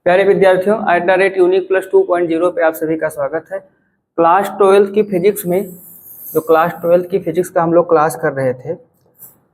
प्यारे विद्यार्थियों, @unique+2.0 पे आप सभी का स्वागत है। क्लास 12 की फिजिक्स में जो क्लास 12 की फिजिक्स का हम लोग क्लास कर रहे थे,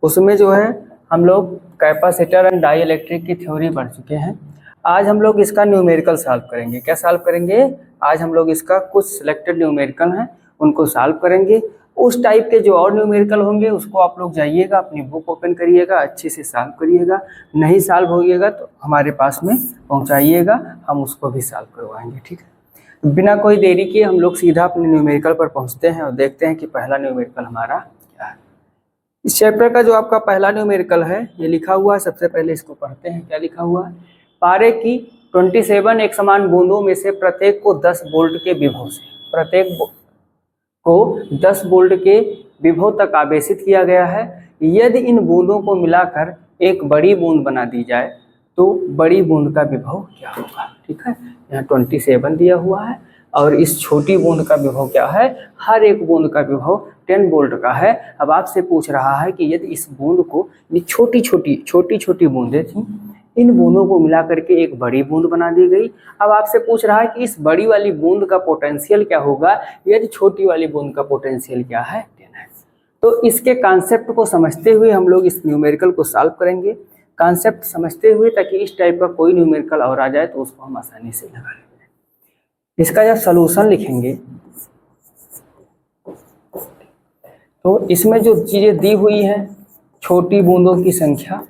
उसमें जो है हम लोग कैपेसिटर एंड डाई इलेक्ट्रिक की थ्योरी पढ़ चुके हैं। आज हम लोग इसका न्यूमेरिकल सॉल्व करेंगे। क्या सॉल्व करेंगे? आज हम लोग इसका कुछ सिलेक्टेड न्यूमेरिकल हैं उनको सॉल्व करेंगे। उस टाइप के जो और न्यूमेरिकल होंगे उसको आप लोग जाइएगा, अपनी बुक ओपन करिएगा, अच्छे से सॉल्व करिएगा। नहीं सॉल्व होइएगा तो हमारे पास में पहुंचाइएगा, हम उसको भी सॉल्व करवाएंगे। ठीक है, बिना कोई देरी किए हम लोग सीधा अपने न्यूमेरिकल पर पहुंचते हैं और देखते हैं कि पहला न्यूमेरिकल हमारा क्या है। इस चैप्टर का जो आपका पहला न्यूमेरिकल है ये लिखा हुआ है। सबसे पहले इसको पढ़ते हैं। क्या लिखा हुआ है? पारे की 27 एक समान बूंदों में से प्रत्येक को 10 वोल्ट के विभव से प्रत्येक को 10 वोल्ट के विभव तक आवेशित किया गया है। यदि इन बूंदों को मिलाकर एक बड़ी बूंद बना दी जाए तो बड़ी बूंद का विभव क्या होगा। ठीक है, यहाँ 27 दिया हुआ है और इस छोटी बूंद का विभव क्या है? हर एक बूंद का विभव 10 वोल्ट का है। अब आपसे पूछ रहा है कि यदि इस बूंद को, ये छोटी छोटी बूंदें थी, इन बूंदों को मिला करके एक बड़ी बूंद बना दी गई। अब आपसे पूछ रहा है कि इस बड़ी वाली बूंद का पोटेंशियल क्या होगा, यदि छोटी वाली बूंद का पोटेंशियल क्या है, 10 है। तो इसके कॉन्सेप्ट को समझते हुए हम लोग इस न्यूमेरिकल को सॉल्व करेंगे। कॉन्सेप्ट समझते हुए, ताकि इस टाइप का कोई न्यूमेरिकल और आ जाए तो उसको हम आसानी से लगा लेंगे। इसका जब सॉल्यूशन लिखेंगे तो इसमें जो चीजें दी हुई हैं, छोटी बूंदों की संख्या,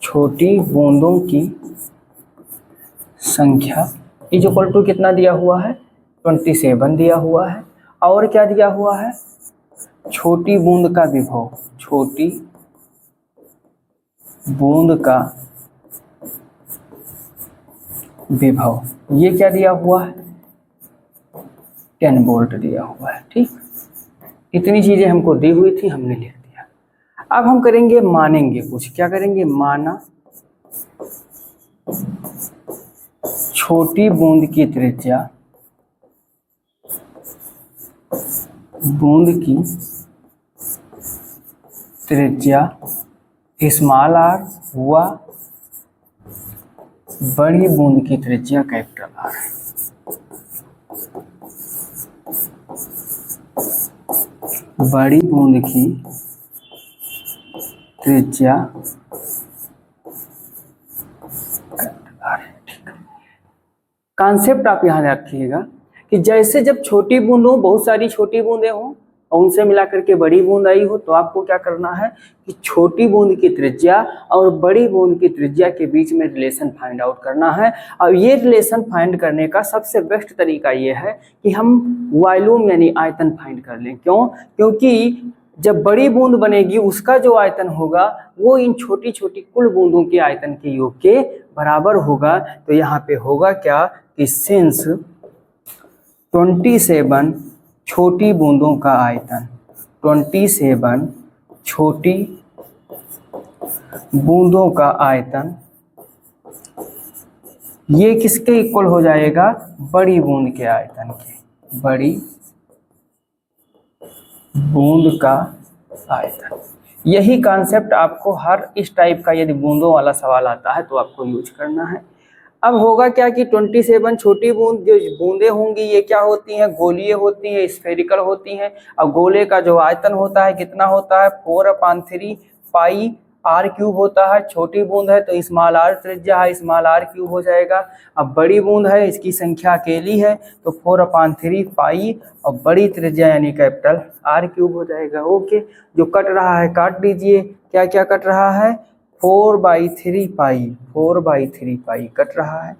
छोटी बूंदों की संख्या इज इक्वल टू कितना दिया हुआ है? 27 दिया हुआ है। और क्या दिया हुआ है? छोटी बूंद का विभव, छोटी बूंद का विभव, ये क्या दिया हुआ है? 10 वोल्ट दिया हुआ है। ठीक, इतनी चीजें हमको दी हुई थी, हमने लिख दिया। अब हम करेंगे, मानेंगे कुछ। क्या करेंगे? माना छोटी बूंद की त्रिज्या, बूंद की त्रिज्या स्मॉल आर हुआ, बड़ी बूंद की त्रिज्या कैपिटल आर है। बड़ी बूंद की त्रिज्या कॉन्सेप्ट आप यहाँ रखिएगा कि जैसे जब छोटी बूंद हो, बहुत सारी छोटी बूंदें हों और उनसे मिलाकर के बड़ी बूंद आई हो, तो आपको क्या करना है कि छोटी बूंद की त्रिज्या और बड़ी बूंद की त्रिज्या के बीच में रिलेशन फाइंड आउट करना है। और ये रिलेशन फाइंड करने का सबसे बेस्ट तरीका ये है कि हम वॉल्यूम यानी आयतन फाइंड कर लें। क्यों? क्योंकि जब बड़ी बूंद बनेगी उसका जो आयतन होगा वो इन छोटी छोटी कुल बूंदों के आयतन के योग के बराबर होगा। तो यहाँ पे होगा क्या कि सिंस 27 छोटी बूंदों का आयतन, 27 छोटी बूंदों का आयतन, ये किसके इक्वल हो जाएगा? बड़ी बूंद के आयतन के, बड़ी बूंद का आयतन। यही कॉन्सेप्ट आपको हर इस टाइप का यदि बूंदों वाला सवाल आता है तो आपको यूज करना है। अब होगा क्या कि 27 छोटी बूंद, जो बूंदें होंगी ये क्या होती हैं? गोलीय होती हैं, स्फेरिकल होती हैं। अब गोले का जो आयतन होता है कितना होता है? 4/3 पाई आर क्यूब होता है। छोटी बूंद है तो स्मॉल आर त्रिज्या है, स्मॉल आर क्यूब हो जाएगा। अब बड़ी बूंद है, इसकी संख्या अकेली है तो 4/3 पाई और बड़ी त्रिज्या यानी कैपिटल आर क्यूब हो जाएगा। ओके, जो कट रहा है काट दीजिए। क्या क्या कट रहा है? 4/3 पाई, 4/3 पाई कट रहा है।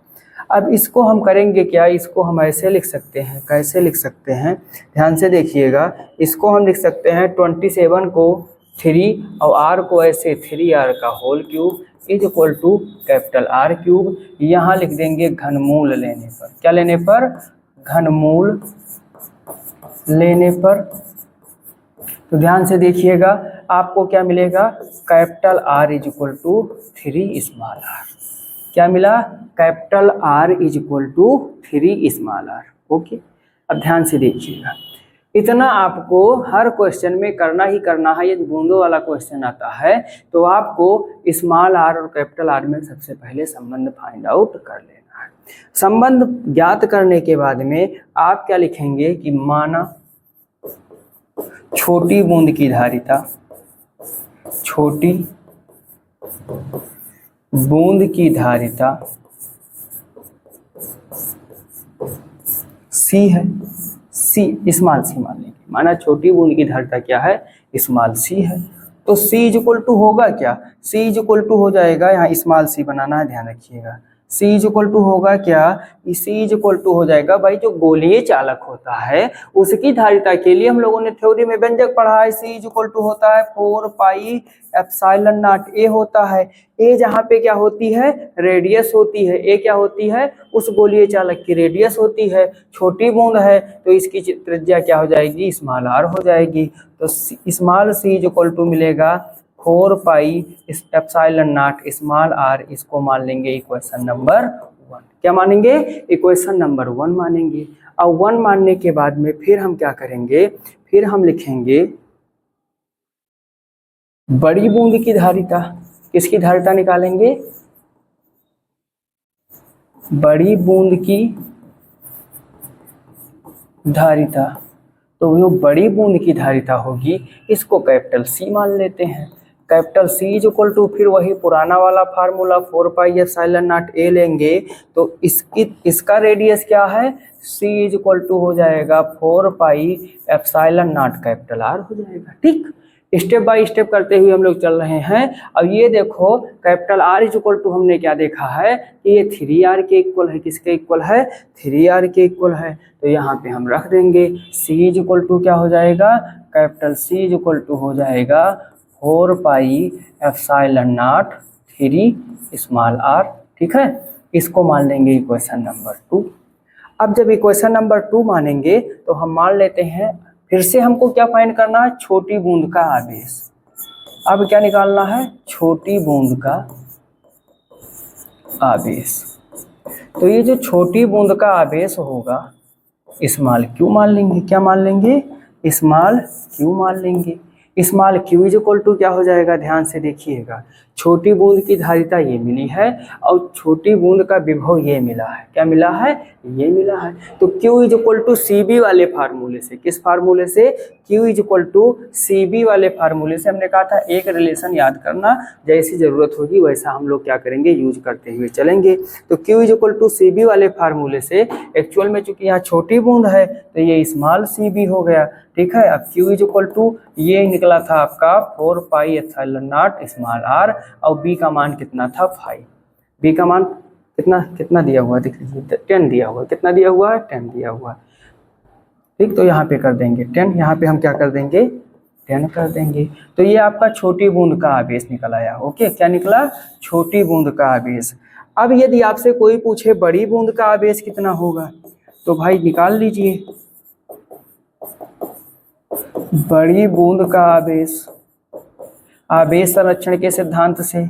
अब इसको हम करेंगे क्या? इसको हम ऐसे लिख सकते हैं। कैसे लिख सकते हैं? ध्यान से देखिएगा। इसको हम लिख सकते हैं 27 को 3 और आर को ऐसे 3r का whole cube is equal to capital R cube. यहाँ लिख देंगे घनमूल लेने पर। क्या लेने पर? घनमूल लेने पर। तो ध्यान से देखिएगा, आपको क्या मिलेगा? Capital R is equal to 3 small r. क्या मिला? Capital R is equal to 3 small r. Okay, अब ध्यान से देखिएगा, इतना आपको हर क्वेश्चन में करना ही करना है। यदि बूंदों वाला क्वेश्चन आता है तो आपको स्मॉल आर और कैपिटल आर में सबसे पहले संबंध फाइंड आउट कर लेना है। संबंध ज्ञात करने के बाद में आप क्या लिखेंगे कि माना छोटी बूंद की धारिता, छोटी बूंद की धारिता सी है, सी स्मॉल सी मान लेंगे। माना छोटी बूंद की धारिता क्या है, स्मॉल सी है। तो सी इज इक्वल टू होगा क्या, सी इज इक्वल टू हो जाएगा, यहाँ स्मॉल सी बनाना है, ध्यान रखिएगा। सी इज इक्वल टू होगा क्या, सी इज इक्वल टू हो जाएगा भाई जो गोलीय चालक होता है उसकी धारिता के लिए हम लोगों ने थ्योरी में व्यंजक पढ़ा है। सी इज इक्वल टू होता है 4 पाई एप्सिलॉन नॉट ए होता है। ए जहाँ पे क्या होती है, रेडियस होती है। ए क्या होती है, उस गोलीय चालक की रेडियस होती है। छोटी बूंद है तो इसकी त्रिज्या क्या हो जाएगी, स्मॉल आर हो जाएगी। तो small C is equal to मिलेगा 4 pi epsilon naught small R. इसको मान लेंगे इक्वेशन नंबर 1। क्या मानेंगे, इक्वेशन नंबर 1 मानेंगे। अब 1 मानने के बाद में फिर हम क्या करेंगे, फिर हम लिखेंगे बड़ी बूंद की धारिता। किसकी धारिता निकालेंगे, बड़ी बूंद की धारिता। तो वो बड़ी बूंद की धारिता होगी, इसको कैपिटल सी मान लेते हैं। Capital C is equal to फिर वही पुराना वाला formula 4 pi epsilon naught A लेंगे। तो इसका रेडियस क्या है, सी इज इक्वल टू हो जाएगा 4 pi epsilon not capital R हो जाएगा। ठीक, स्टेप बाय स्टेप करते हुए हम लोग चल रहे हैं। अब ये देखो capital R is equal to हमने क्या देखा है कि ये 3r के इक्वल है। किसके इक्वल है, 3r के इक्वल है। तो यहाँ पे हम रख देंगे c इज इक्वल टू क्या हो जाएगा, capital C is equal to हो जाएगा 4 pi epsilon naught 3 small r। ठीक है, इसको मान लेंगे इक्वेशन नंबर 2। अब जब इक्वेशन नंबर 2 मानेंगे तो हम मान लेते हैं, फिर से हमको क्या फाइंड करना है, छोटी बूंद का आवेश। अब क्या निकालना है, छोटी बूंद का आवेश। तो ये जो छोटी बूंद का आवेश होगा स्मॉल क्यू मान लेंगे। क्या मान लेंगे, स्मॉल क्यू मान लेंगे। Small Q is equal to क्या हो जाएगा, ध्यान से देखिएगा। छोटी बूंद की धारिता ये मिली है और छोटी बूंद का विभव ये मिला है। क्या मिला है, ये मिला है। तो Q is equal to CB वाले फार्मूले से, किस फार्मूले से, Q is equal to CB वाले फार्मूले से। हमने कहा था एक रिलेशन याद करना, जैसी जरूरत होगी वैसा हम लोग क्या करेंगे, यूज करते हुए चलेंगे। तो Q is equal to CB वाले फार्मूले से एक्चुअल में चूंकि यहाँ छोटी बूंद है तो ये स्मॉल CB हो गया। ठीक है, अब Q इज इक्वल टू ये निकला था आपका 4 pi epsilon naught small r और B का मान कितना था 5। B का मान कितना दिया हुआ है, देख लीजिए 10 दिया हुआ है। कितना दिया हुआ है, 10 दिया हुआ है। ठीक, तो यहाँ पे कर देंगे 10, यहाँ पे हम क्या कर देंगे, 10 कर देंगे। तो ये आपका छोटी बूंद का आवेश निकल आया। ओके, क्या निकला, छोटी बूंद का आवेश। अब यदि आपसे कोई पूछे बड़ी बूंद का आवेश कितना होगा, तो भाई निकाल लीजिए बड़ी बूंद का आवेश। आवेश संरक्षण के सिद्धांत से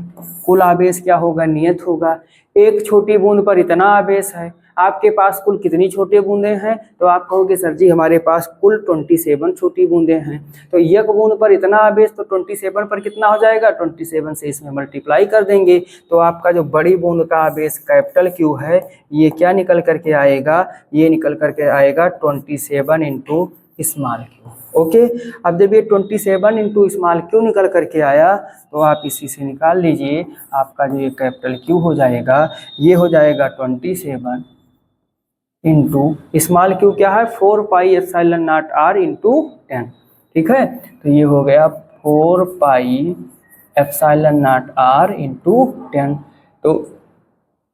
कुल आवेश क्या होगा, नियत होगा। एक छोटी बूंद पर इतना आवेश है, आपके पास कुल कितनी छोटी बूंदें हैं, तो आप कहोगे सर जी हमारे पास कुल 27 छोटी बूंदें हैं। तो एक बूंद पर इतना आवेश, तो 27 पर कितना हो जाएगा, 27 से इसमें मल्टीप्लाई कर देंगे। तो आपका जो बड़ी बूंद का आवेश कैपिटल Q है, ये क्या निकल करके आएगा, ये निकल करके आएगा 27 इंटू स्मॉल क्यू। ओके, अब जब ये 27 इंटू स्मॉल क्यू निकल करके आया तो आप इसी से निकाल लीजिए आपका जो ये कैपिटल Q हो जाएगा, ये हो जाएगा 27 इंटू स्मॉल क्यू क्या है 4 pi epsilon not r into 10। ठीक है, तो ये हो गया 4 pi epsilon not r into 10। तो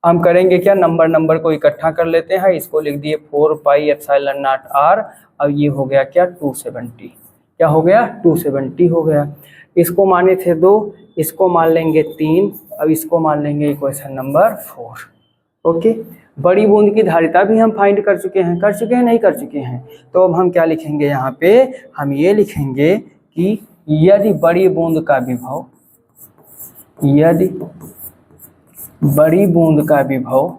हम करेंगे क्या, नंबर को इकट्ठा कर लेते हैं। इसको लिख दिए 4 पाई एप्सिलॉन नॉट r, अब ये हो गया क्या 270। क्या हो गया, 270 हो गया। इसको माने थे 2, इसको मान लेंगे 3, अब इसको मान लेंगे इक्वेशन नंबर 4। ओके, बड़ी बूंद की धारिता भी हम फाइंड कर चुके हैं, नहीं कर चुके हैं। तो अब हम क्या लिखेंगे, यहाँ पे हम ये लिखेंगे कि यदि बड़ी बूंद का विभव, यदि बड़ी बूंद का विभव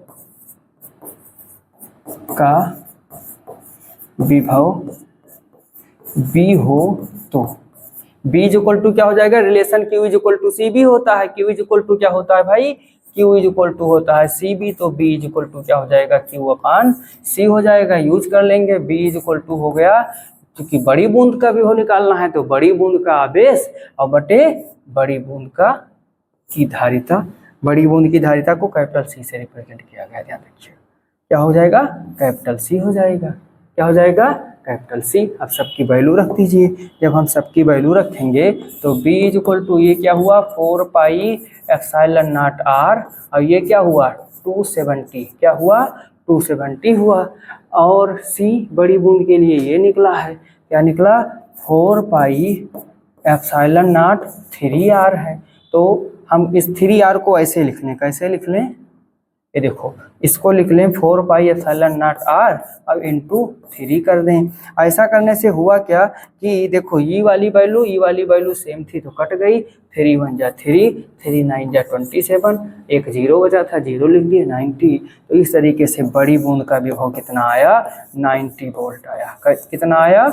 बी हो तो बी इज इक्वल टू क्या हो जाएगा, relation Q is equal to C भी होता है, क्यू इज इक्वल टू क्या होता है भाई, क्यू इज इक्वल टू होता है सी बी, तो बी इज इक्वल टू क्या हो जाएगा, क्यू अपान सी हो जाएगा। यूज कर लेंगे, बी इज इक्वल टू हो गया, क्योंकि बड़ी बूंद का विभव निकालना है तो बड़ी बूंद का आवेश और बटे बड़ी बूंद का की धारिता, बड़ी बूंद की धारिता को कैपिटल सी से रिप्रेजेंट किया गया, ध्यान रखिए क्या हो जाएगा, कैपिटल सी हो जाएगा, क्या हो जाएगा, कैपिटल सी। अब सबकी वैल्यू रख दीजिए, जब हम सबकी वैल्यू रखेंगे तो b इज इक्वल टू ये क्या हुआ 4 पाई एप्सिलॉन नॉट r, और ये क्या हुआ 270, क्या हुआ 270 हुआ, और c बड़ी बूंद के लिए ये निकला है, क्या निकला 4 पाई एप्सिलॉन नॉट 3r है। तो हम इस 3r को ऐसे लिख लें, कैसे लिख लें, ये देखो इसको लिख लें 4 पाई एप्सिलॉन नॉट r अब इंटू 3 कर दें। ऐसा करने से हुआ क्या कि देखो ई वाली वैल्यू सेम थी तो कट गई, 3 1 जा 3, 3 9 जा 27, एक जीरो बचा था जीरो लिख दिए 90। तो इस तरीके से बड़ी बूंद का विभव कितना आया 90 वोल्ट आया, कितना आया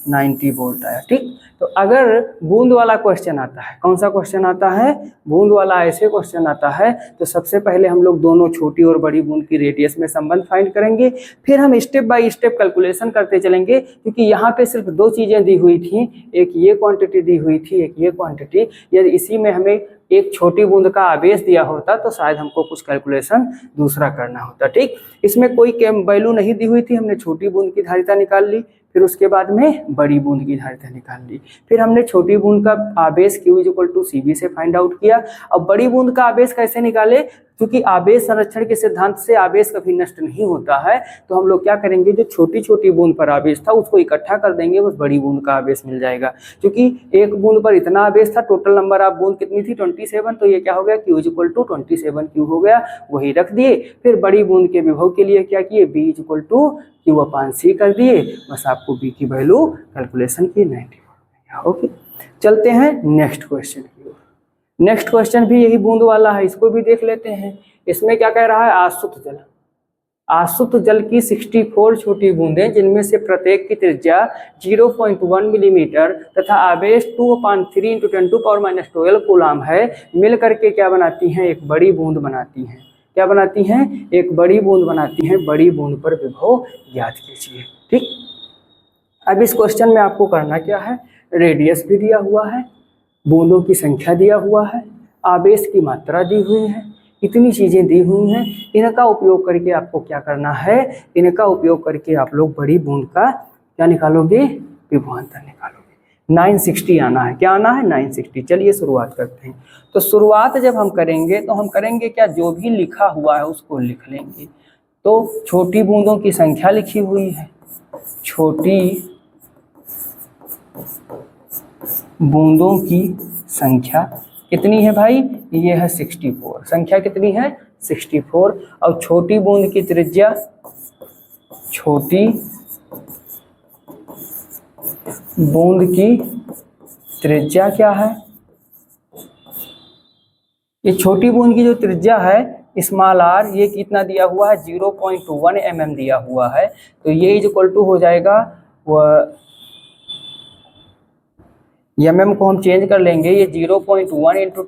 90 वोल्ट आया। ठीक, तो अगर बूंद वाला क्वेश्चन आता है, कौन सा क्वेश्चन आता है, बूंद वाला ऐसे क्वेश्चन आता है तो सबसे पहले हम लोग दोनों छोटी और बड़ी बूंद की रेडियस में संबंध फाइंड करेंगे, फिर हम स्टेप बाय स्टेप कैलकुलेशन करते चलेंगे, क्योंकि यहाँ पे सिर्फ दो चीजें दी हुई थी, एक ये क्वांटिटी दी हुई थी, एक ये क्वांटिटी। यदि इसी में हमें एक छोटी बूंद का आवेश दिया होता तो शायद हमको कुछ कैलकुलेशन दूसरा करना होता। ठीक, इसमें कोई वैल्यू नहीं दी हुई थी, हमने छोटी बूंद की धारिता निकाल ली, फिर उसके बाद में बड़ी बूंद की धारिता निकाल ली, फिर हमने छोटी बूंद का आवेश Q is equal to Cb से फाइंड आउट किया। अब बड़ी बूंद का आवेश कैसे निकाले, क्योंकि आवेश संरक्षण के सिद्धांत से आवेश कभी नष्ट नहीं होता है, तो हम लोग क्या करेंगे, जो छोटी छोटी बूंद पर आवेश था उसको इकट्ठा कर देंगे, बस बड़ी बूंद का आवेश मिल जाएगा। क्योंकि एक बूंद पर इतना आवेश था, टोटल नंबर ऑफ बूंद कितनी थी 27, तो ये क्या हो गया Q is equal to 27 Q हो गया, वही रख दिए। फिर बड़ी बूंद के विभव के लिए क्या किए, B is equal to Q upon C कर दिए, बस आपको B की वैल्यू कैलकुलेशन की 90। ओके, चलते हैं नेक्स्ट क्वेश्चन की ओर। नेक्स्ट क्वेश्चन भी यही बूंद वाला है, इसको भी देख लेते हैं। इसमें क्या कह रहा है, आसुत जल की 64 छोटी बूंदें जिनमें से प्रत्येक की त्रिज्या 0.1 मिलीमीटर तथा आवेश 2/3 × 10⁻12 कूलाम है, मिल करके क्या बनाती हैं, एक बड़ी बूंद बनाती हैं। क्या बनाती हैं, एक बड़ी बूंद बनाती हैं। बड़ी बूंद पर विभव ज्ञात कीजिए। ठीक, अब इस क्वेश्चन में आपको करना क्या है, रेडियस भी दिया हुआ है, बूंदों की संख्या दिया हुआ है, आवेश की मात्रा दी हुई है, इतनी चीजें दी हुई हैं। इनका उपयोग करके आपको क्या करना है, इनका उपयोग करके आप लोग बड़ी बूंद का क्या निकालोगे, विभवांतर निकालोगे। 960 आना है, क्या आना है 960। चलिए शुरुआत करते हैं। तो शुरुआत जब हम करेंगे तो हम करेंगे क्या, जो भी लिखा हुआ है उसको लिख लेंगे। तो छोटी बूंदों की संख्या लिखी हुई है, छोटी बूंदों की संख्या कितनी है भाई, ये है 64, संख्या कितनी है 64। और छोटी बूंद की त्रिज्या, छोटी बूंद की त्रिज्या क्या है, ये छोटी बूंद की जो त्रिज्या है स्मॉल r, ये कितना दिया हुआ है 0.1 mm दिया हुआ है। तो ये इज इक्वल टू हो जाएगा, mm को हम चेंज कर लेंगे, ये 0.1 ×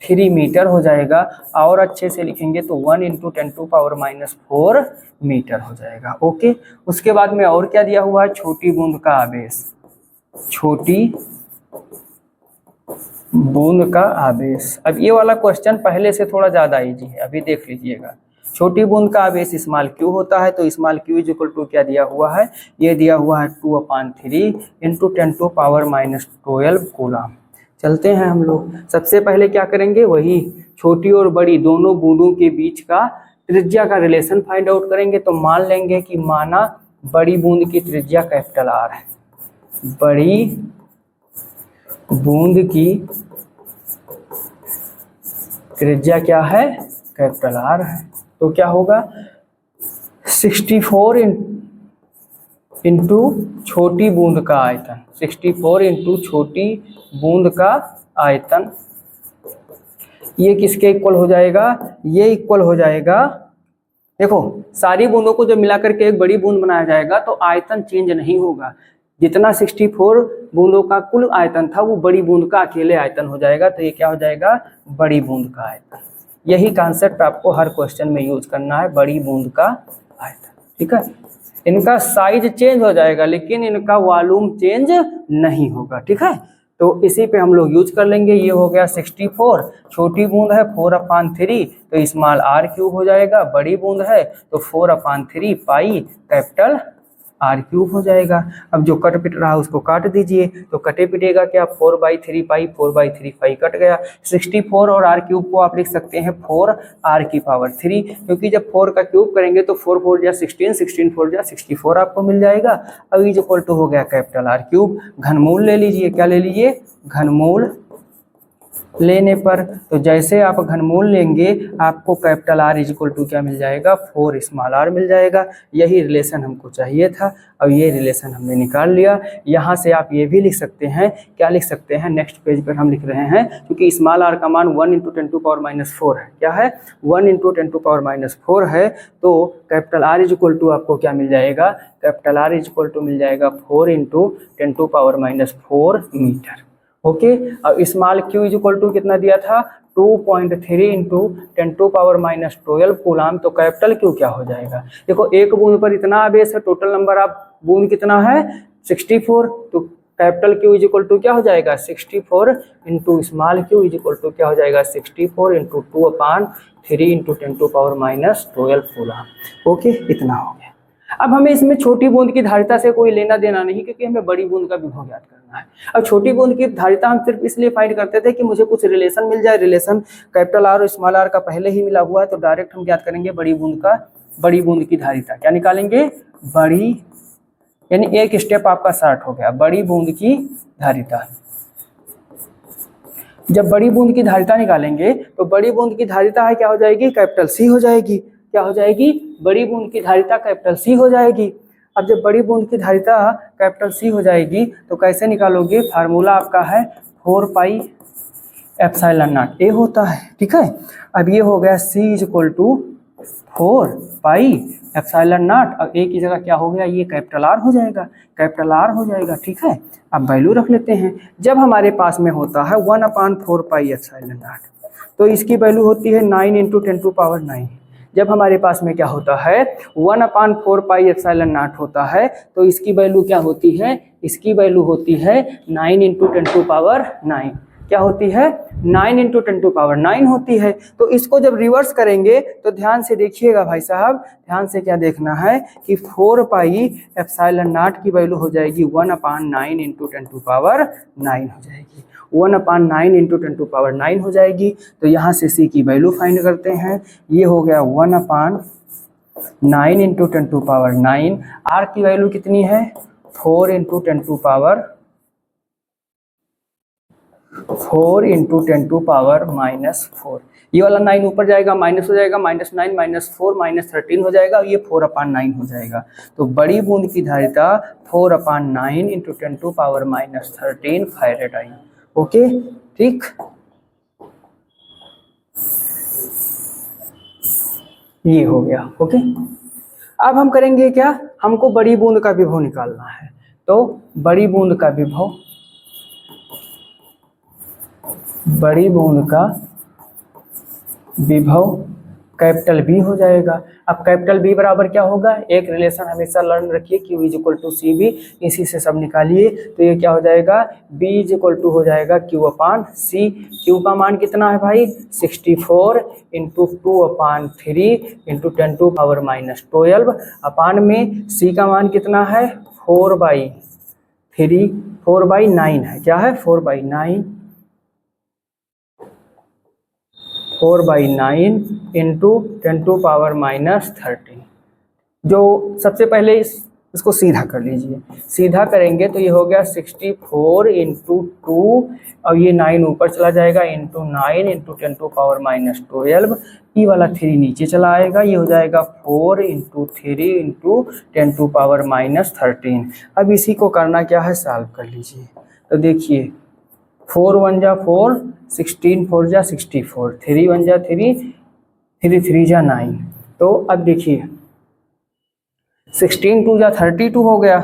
10⁻³ मीटर हो जाएगा, और अच्छे से लिखेंगे तो 1 × 10⁻⁴ मीटर हो जाएगा। ओके, उसके बाद में और क्या दिया हुआ है, छोटी बूंद का आवेश, छोटी बूंद का आवेश। अब ये वाला क्वेश्चन पहले से थोड़ा ज्यादा इजी है, अभी देख लीजिएगा। छोटी बूंद का आवेश स्मॉल क्यू होता है, तो small Q is equal to क्या दिया हुआ है, ये दिया हुआ है 2/3 × 10⁻12 कूलाम। चलते हैं हम लोग, सबसे पहले क्या करेंगे, वही छोटी और बड़ी दोनों बूंदों के बीच का त्रिज्या का रिलेशन फाइंड आउट करेंगे। तो मान लेंगे कि माना बड़ी बूंद की त्रिज्या कैपिटल R है, बड़ी बूंद की त्रिज्या क्या है, कैपिटल R है। तो क्या होगा 64 इंटू छोटी बूंद का आयतन, 64 इंटू छोटी बूंद का आयतन, ये किसके इक्वल हो जाएगा, ये इक्वल हो जाएगा, देखो सारी बूंदों को जब मिलाकर के एक बड़ी बूंद बनाया जाएगा तो आयतन चेंज नहीं होगा, जितना 64 बूंदों का कुल आयतन था वो बड़ी बूंद का अकेले आयतन हो जाएगा, तो ये क्या हो जाएगा, बड़ी बूंद का आयतन। यही कॉन्सेप्ट आपको हर क्वेश्चन में यूज करना है, बड़ी बूंद का आयतन, ठीक है। इनका साइज चेंज हो जाएगा लेकिन इनका वॉल्यूम चेंज नहीं होगा, ठीक है। तो इसी पे हम लोग यूज कर लेंगे। ये हो गया 64, छोटी बूंद है 4/3 तो स्मॉल r क्यूब हो जाएगा, बड़ी बूंद है तो 4/3 पाई कैपिटल r क्यूब हो जाएगा। अब जो कट पिट रहा है उसको काट दीजिए, तो कटे पिटेगा क्या, 4/3 पाई, 4/3 पाई कट गया। 64 और r क्यूब को आप लिख सकते हैं 4r⁻3, क्योंकि जब 4 का क्यूब करेंगे तो 4 4 जा 16, 16 4 जा 64 आपको मिल जाएगा। अब इज इक्वल टू हो गया कैपिटल R क्यूब। घनमूल ले लीजिए, क्या ले लीजिए, घनमूल लेने पर, तो जैसे आप घनमूल लेंगे आपको capital R is equal to क्या मिल जाएगा, 4 स्मॉल r मिल जाएगा। यही रिलेशन हमको चाहिए था, अब ये रिलेशन हमने निकाल लिया। यहाँ से आप ये भी लिख सकते हैं, क्या लिख सकते हैं, नेक्स्ट पेज पर हम लिख रहे हैं, क्योंकि स्मॉल r का मान 1 × 10⁻⁴ है, क्या है, 1 × 10⁻⁴ है, तो capital R is equal to आपको क्या मिल जाएगा, capital R is equal to मिल जाएगा 4 × 10⁻⁴ मीटर। ओके। अब small q is equal to कितना दिया था, 2.3 × 10⁻12 कूलाम, तो कैपिटल Q क्या हो जाएगा, देखो एक बूंद पर इतना आवेश है, टोटल नंबर आप बूंद कितना है 64, तो capital Q is equal to क्या हो जाएगा, 64 × small q is equal to क्या हो जाएगा, 64 × 2/3 × 10⁻12 कूलाम। ओके, इतना हो गया। अब हमें इसमें छोटी बूंद की धारिता से कोई लेना देना नहीं, क्योंकि हमें बड़ी बूंद का विभव ज्ञात करना है। अब छोटी बूंद की धारिता हम सिर्फ इसलिए फाइंड करते थे कि मुझे कुछ रिलेशन मिल जाए, रिलेशन कैपिटल R और स्मॉल r का पहले ही मिला हुआ है, तो डायरेक्ट हम ज्ञात करेंगे बड़ी बूंद की धारिता। क्या निकालेंगे, बड़ी, यानी एक स्टेप आपका शॉर्ट हो गया, बड़ी बूंद की धारिता। जब बड़ी बूंद की धारिता निकालेंगे तो बड़ी बूंद की धारिता है क्या हो जाएगी, कैपिटल C हो जाएगी। क्या हो जाएगी, बड़ी बूंद की धारिता कैपिटल C हो जाएगी। अब जब बड़ी बूंद की धारिता कैपिटल C हो जाएगी तो कैसे निकालोगे, फार्मूला आपका है 4πε0 A होता है, ठीक है। अब ये हो गया C इज इक्वल टू 4πε0, अब A की जगह क्या हो गया, ये कैपिटल R हो जाएगा, कैपिटल R हो जाएगा, ठीक है। अब वैल्यू रख लेते हैं। जब हमारे पास में होता है 1/4πε0 तो इसकी वैल्यू होती है 9 × 10⁻9। जब हमारे पास में क्या होता है 1/4πε0 होता है तो इसकी वैल्यू क्या होती है, इसकी वैल्यू होती है 9 × 10⁻9। क्या होती है, 9 × 10⁻9 होती है। तो इसको जब रिवर्स करेंगे तो ध्यान से देखिएगा भाई साहब, ध्यान से क्या देखना है कि 4πε0 की वैल्यू हो जाएगी 1/9 × 10⁻9 हो जाएगी, 1/9 × 10⁻9 हो जाएगी। तो यहाँ से C की वैल्यू फाइंड करते हैं। ये हो गया 1/9 × 10⁻9। R की वैल्यू कितनी है, 4 × 10⁻4 × 10⁻⁴। ये वाला 9 ऊपर जाएगा, माइनस हो जाएगा, -9 -4 -13 हो जाएगा, ये 4/9 हो जाएगा। तो बड़ी बूंद की धारिता 4/9 × 10⁻13 फैरेड आई। ओके, ठीक, ये हो गया। ओके, अब हम करेंगे क्या, हमको बड़ी बूंद का विभव निकालना है। तो बड़ी बूंद का विभव, बड़ी बूंद का विभव कैपिटल B हो जाएगा। अब कैपिटल B बराबर क्या होगा, एक रिलेशन हमेशा लर्न रखिए, Q is equal to CB, इसी से सब निकालिए। तो ये क्या हो जाएगा, B इज इक्वल टू हो जाएगा Q/C। Q का मान कितना है भाई, 64 × 2/3 × 10⁻12 अपान में C का मान कितना है 4/9 है, क्या है 4/9 × 10⁻13। जो सबसे पहले इसको सीधा कर लीजिए, सीधा करेंगे तो ये हो गया 64 × 2 और ये 9 ऊपर चला जाएगा × 9 × 10⁻12, ये वाला 3 नीचे चला आएगा, ये हो जाएगा 4 × 3 × 10⁻13। अब इसी को करना क्या है, सॉल्व कर लीजिए। तो देखिए 4 1 जा 4, 16 4 जा 64, 3 1 जा 3, 3 3 जा 9। तो अब देखिए 16 2 जा 32 हो गया,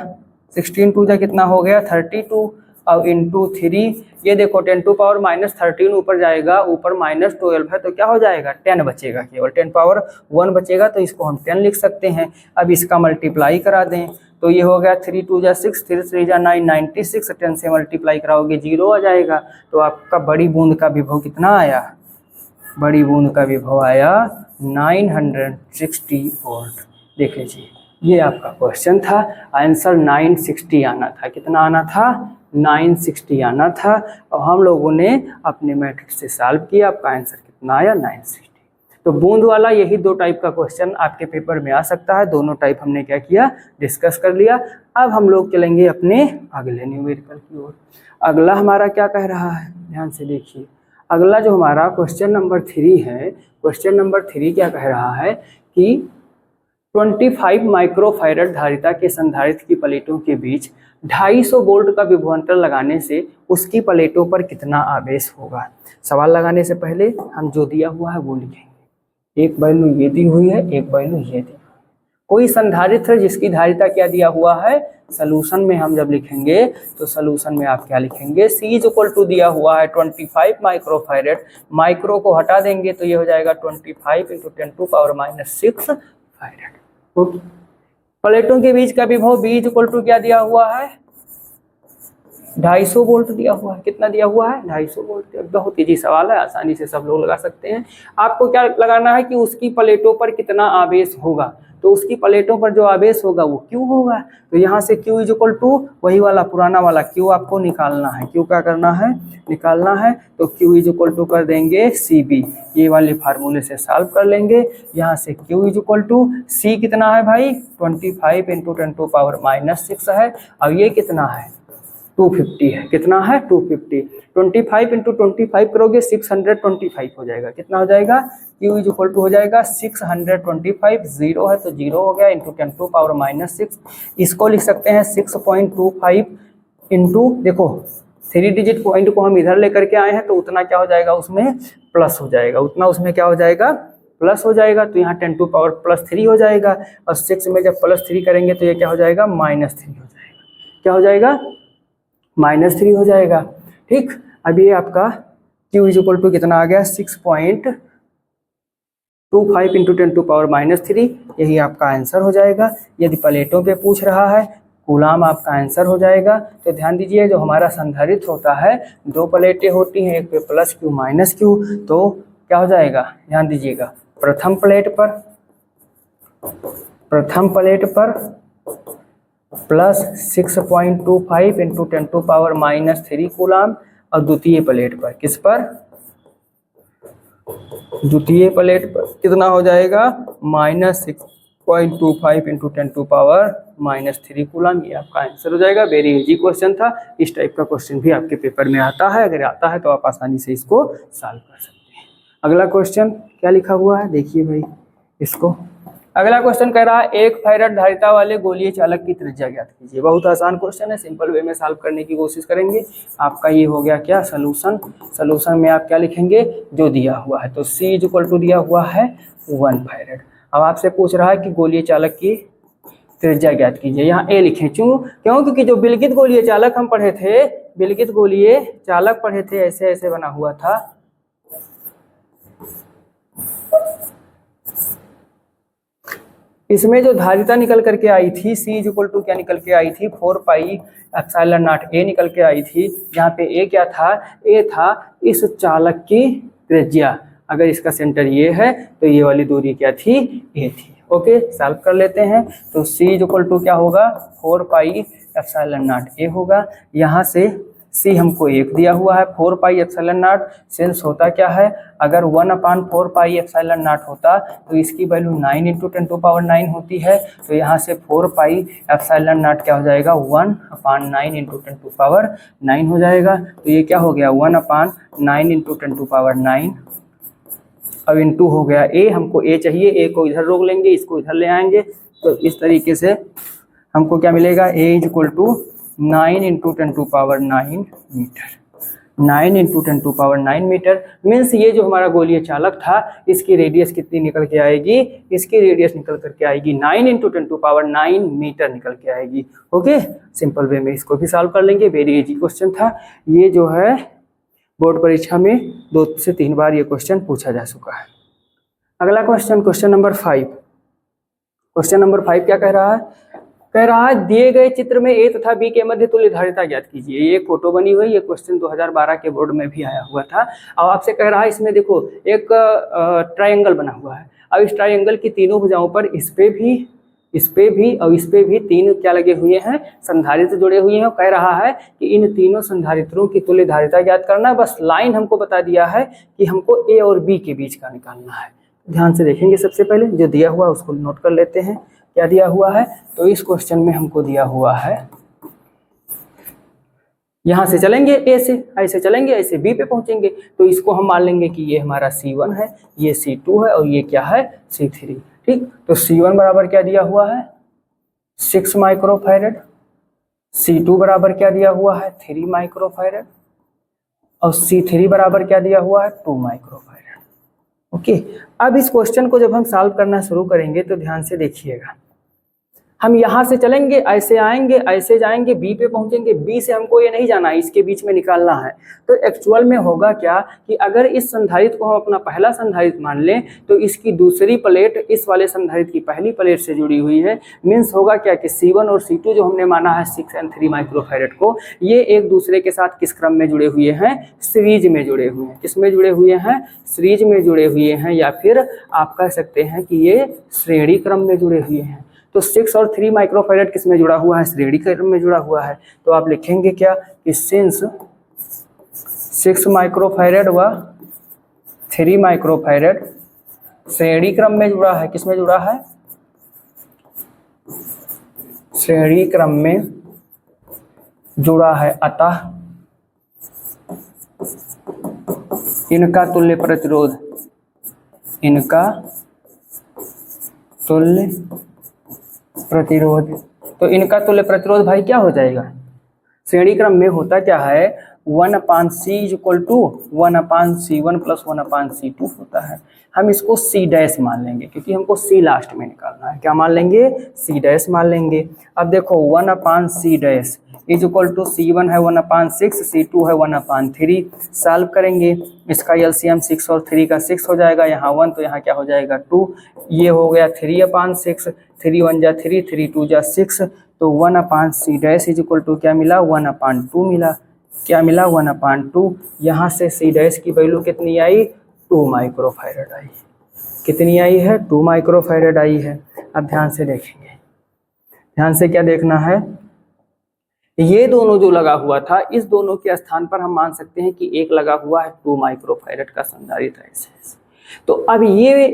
16 टू जा कितना हो गया 32 और इंटू 3, ये देखो 10 टू पावर -13 ऊपर जाएगा, ऊपर -12 है तो क्या हो जाएगा 10 बचेगा, केवल 10 पावर 1 बचेगा तो इसको हम 10 लिख सकते हैं। अब इसका मल्टीप्लाई करा दें तो ये हो गया 3 2 जा 6, 3 3 जा 9, 96, 10 से मल्टीप्लाई कराओगे 0 आ जाएगा। तो आपका बड़ी बूंद का विभव कितना आया, बड़ी बूंद का विभव आया 960 वोल्ट। देख लीजिए ये आपका क्वेश्चन था, आंसर 960 आना था। कितना आना था 960 आना था और हम लोगों ने अपने मैट्रिक्स से सॉल्व किया, आपका आंसर कितना आया 960। तो बूंद वाला यही दो टाइप का क्वेश्चन आपके पेपर में आ सकता है, दोनों टाइप हमने क्या किया डिस्कस कर लिया। अब हम लोग चलेंगे अपने अगले न्यूमेरिकल की ओर। अगला हमारा क्या कह रहा है, ध्यान से देखिए। अगला जो हमारा क्वेश्चन नंबर 3 है, क्वेश्चन नंबर 3 क्या कह रहा है कि 25 माइक्रोफैरड धारिता के संधारित्र की प्लेटों के बीच 250 वोल्ट का विभवांतर लगाने से उसकी प्लेटों पर कितना आवेश होगा। सवाल लगाने से पहले हम जो दिया हुआ है वो लिखेंगे। एक वैल्यू ये दी हुई है, एक वैल्यू ये दी। कोई संधारित्र जिसकी धारिता क्या दिया हुआ है, सॉल्यूशन में हम जब लिखेंगे तो सॉल्यूशन में आप क्या लिखेंगे, C इक्वल टू दिया हुआ है 25 माइक्रोफैरड, माइक्रो को हटा देंगे तो ये हो जाएगा 25 × 10⁻⁶ फैरड। ओके, प्लेटों के बीच का विभव B इक्वल टू क्या दिया हुआ है 250 वोल्ट दिया हुआ है। कितना दिया हुआ है 250 वोल्ट। बहुत इजी सवाल है, आसानी से सब लोग लगा सकते हैं। आपको क्या लगाना है कि उसकी प्लेटों पर कितना आवेश होगा, तो उसकी प्लेटों पर जो आवेश होगा वो Q होगा। तो यहाँ से Q इक्वल टू वही वाला पुराना वाला Q आपको निकालना है। Q क्या करना है निकालना है, तो Q इक्वल टू कर देंगे CB, ये वाले फार्मूले से सॉल्व कर लेंगे। यहाँ से Q इक्वल टू C कितना है भाई 25 × 10⁻⁶ है, और ये कितना है 250 है। कितना है 250, 25 × 25 करोगे 625 हो जाएगा। कितना हो जाएगा Q इक्वल टू हो जाएगा 625, 0 है तो 0 हो गया, इंटू 10⁻⁶। इसको लिख सकते हैं 6.25 इंटू, देखो 3 डिजिट पॉइंट को हम इधर लेकर के आए हैं तो उतना क्या हो जाएगा उसमें प्लस हो जाएगा, उतना उसमें क्या हो जाएगा प्लस हो जाएगा। तो यहाँ 10⁻+3 हो जाएगा, और 6 में जब +3 करेंगे तो ये क्या हो जाएगा -3 हो जाएगा। क्या हो जाएगा -3 हो जाएगा। ठीक, अब ये आपका Q इक्वल टू कितना आ गया 6.25 × 10⁻⁻3, यही आपका आंसर हो जाएगा। यदि प्लेटों पे पूछ रहा है कूलाम आपका आंसर हो जाएगा। तो ध्यान दीजिए जो हमारा संधारित्र होता है, दो प्लेटें होती हैं, एक पे +Q -Q, तो क्या हो जाएगा ध्यान दीजिएगा, प्रथम प्लेट पर +6.25 × 10⁻³ कूलाम, और द्वितीय प्लेट पर किस पर, द्वितीय प्लेट पर कितना हो जाएगा -6.25 × 10⁻³ कूलाम। ये आपका आंसर हो जाएगा। वेरी इजी क्वेश्चन था, इस टाइप का क्वेश्चन भी आपके पेपर में आता है। अगर आता है तो आप आसानी से इसको सॉल्व कर सकते हैं। अगला क्वेश्चन क्या लिखा हुआ है देखिए भाई इसको। अगला क्वेश्चन कह रहा है 1 फैरड धारिता वाले गोलीय चालक की त्रिज्या ज्ञात कीजिए। बहुत आसान क्वेश्चन है, सिंपल वे में सॉल्व करने की कोशिश करेंगे। आपका ये हो गया क्या सॉल्यूशन, सॉल्यूशन में आप क्या लिखेंगे जो दिया हुआ है, तो C इक्वल टू दिया हुआ है 1 फैरड। अब आपसे पूछ रहा है कि गोलीय चालक की त्रिज्या ज्ञात कीजिए। यहाँ A लिखें, क्योंकि जो विलगित गोलीय चालक हम पढ़े थे, विलगित गोलीय चालक पढ़े थे, ऐसे ऐसे बना हुआ था। इसमें जो धारिता निकल करके आई थी C इक्वल टू क्या निकल के आई थी 4πε0A निकल के आई थी। यहाँ पे A क्या था, A था इस चालक की त्रिज्या। अगर इसका सेंटर ये है तो ये वाली दूरी क्या थी A थी। ओके, सॉल्व कर लेते हैं। तो C इक्वल टू क्या होगा 4πε0A होगा। यहाँ से C हमको 1 दिया हुआ है, 4πε0 सेंस होता क्या है, अगर 1/4πε0 होता तो इसकी वैल्यू 9 × 10⁻9 होती है। तो यहाँ से 4πε0 क्या हो जाएगा 1/9 × 10⁻9 हो जाएगा। तो ये क्या हो गया 1/9 × 10⁻9। अब इंटू हो गया A, हमको A चाहिए, A को इधर रोक लेंगे, इसको इधर ले आएंगे, तो इस तरीके से हमको क्या मिलेगा A equal to 9 × 10⁻9 metre. 9 into 10⁹ metre. Means ये जो हमारा गोलीय चालक था इसकी रेडियस कितनी निकल के आएगी, इसकी रेडियस निकल करके आएगी 9 इंटू 10⁹ मीटर निकल के आएगी। ओके, सिंपल वे में इसको भी सॉल्व कर लेंगे, वेरी इजी क्वेश्चन था ये। जो है बोर्ड परीक्षा में 2 से 3 बार ये क्वेश्चन पूछा जा चुका है। अगला question, question number 5। Question number 5 क्या कह रहा है? कह रहा है दिए गए चित्र में ए तथा बी के मध्य तुल्य धारिता ज्ञात कीजिए। ये फोटो बनी हुई, ये क्वेश्चन 2012 के बोर्ड में भी आया हुआ था। अब आपसे कह रहा है इसमें देखो एक ट्रायंगल बना हुआ है। अब इस ट्रायंगल की तीनों भुजाओं पर इस पे भी और इस पे भी 3 क्या लगे हुए हैं, संधारित्र जुड़े हुए हैं। कह रहा है कि इन तीनों संधारित्रों की तुल्य धारिता ज्ञात करना है। बस लाइन हमको बता दिया है कि हमको ए और बी के बीच का निकालना है। ध्यान से देखेंगे, सबसे पहले जो दिया हुआ उसको नोट कर लेते हैं। क्या दिया हुआ है? तो इस क्वेश्चन में हमको दिया हुआ है, यहां से चलेंगे ए से, ऐसे चलेंगे, ऐसे बी पे पहुंचेंगे। तो इसको हम मान लेंगे कि ये हमारा C1 है, ये C2 है और ये क्या है, C3। ठीक, तो C1 बराबर क्या दिया हुआ है, 6 माइक्रोफैरड। C2 बराबर क्या दिया हुआ है, 3 माइक्रोफैरड। और C3 बराबर क्या दिया हुआ है, 2 माइक्रोफैरड। ओके, अब इस क्वेश्चन को जब हम सॉल्व करना शुरू करेंगे तो ध्यान से देखिएगा। हम यहाँ से चलेंगे, ऐसे आएंगे, ऐसे जाएंगे, बी पे पहुंचेंगे। बी से हमको ये नहीं जाना है, इसके बीच में निकालना है। तो एक्चुअल में होगा क्या कि अगर इस संधारित्र को हम अपना पहला संधारित्र मान लें तो इसकी दूसरी प्लेट इस वाले संधारित्र की पहली प्लेट से जुड़ी हुई है। मीन्स होगा क्या कि C1 और C2 जो हमने माना है 6 और 3 माइक्रोफैरड को, ये एक दूसरे के साथ किस क्रम में जुड़े हुए हैं, सीरीज में जुड़े हुए हैं। किस में जुड़े हुए हैं, सीरीज में जुड़े हुए हैं, या फिर आप कह सकते हैं कि ये श्रेणी क्रम में जुड़े हुए हैं। तो 6 और 3 माइक्रोफैरड किस में जुड़ा हुआ है, श्रेणी क्रम में जुड़ा हुआ है। तो आप लिखेंगे क्या कि सिंस 6 माइक्रोफैरड व 3 माइक्रोफैरड श्रेणी क्रम में जुड़ा है। किस में जुड़ा है, श्रेणी क्रम में जुड़ा है। अतः इनका तुल्य प्रतिरोध, इनका तुल्य प्रतिरोध, तो इनका तुल्य प्रतिरोध भाई क्या हो जाएगा, श्रेणी क्रम में होता क्या है, 1/C = 1/C1 + 1/C2 होता है। हम इसको C' मान लेंगे क्योंकि हमको C लास्ट में निकालना है। क्या मान लेंगे, C' मान लेंगे। अब देखो 1/C' = C1 है 1/6, C2 है 1/3। सॉल्व करेंगे, इसका LCM 6 और 3 का 6 हो जाएगा, यहाँ 1 तो यहाँ क्या हो जाएगा 2। ये हो गया 3/6, 3 1 जा 3, 3 2 जा 6। तो 1/C' = क्या मिला, 1/2 मिला। क्या मिला, 1/2। यहाँ से C' की वैल्यू कितनी आई, 2 माइक्रोफैरड आई। कितनी आई है, 2 माइक्रोफैरड आई है। अब ध्यान से देखेंगे, ध्यान से क्या देखना है, ये दोनों जो लगा हुआ था, इस दोनों के स्थान पर हम मान सकते हैं कि एक लगा हुआ है 2 माइक्रोफैरड का संधारित्र ऐसे। तो अब ये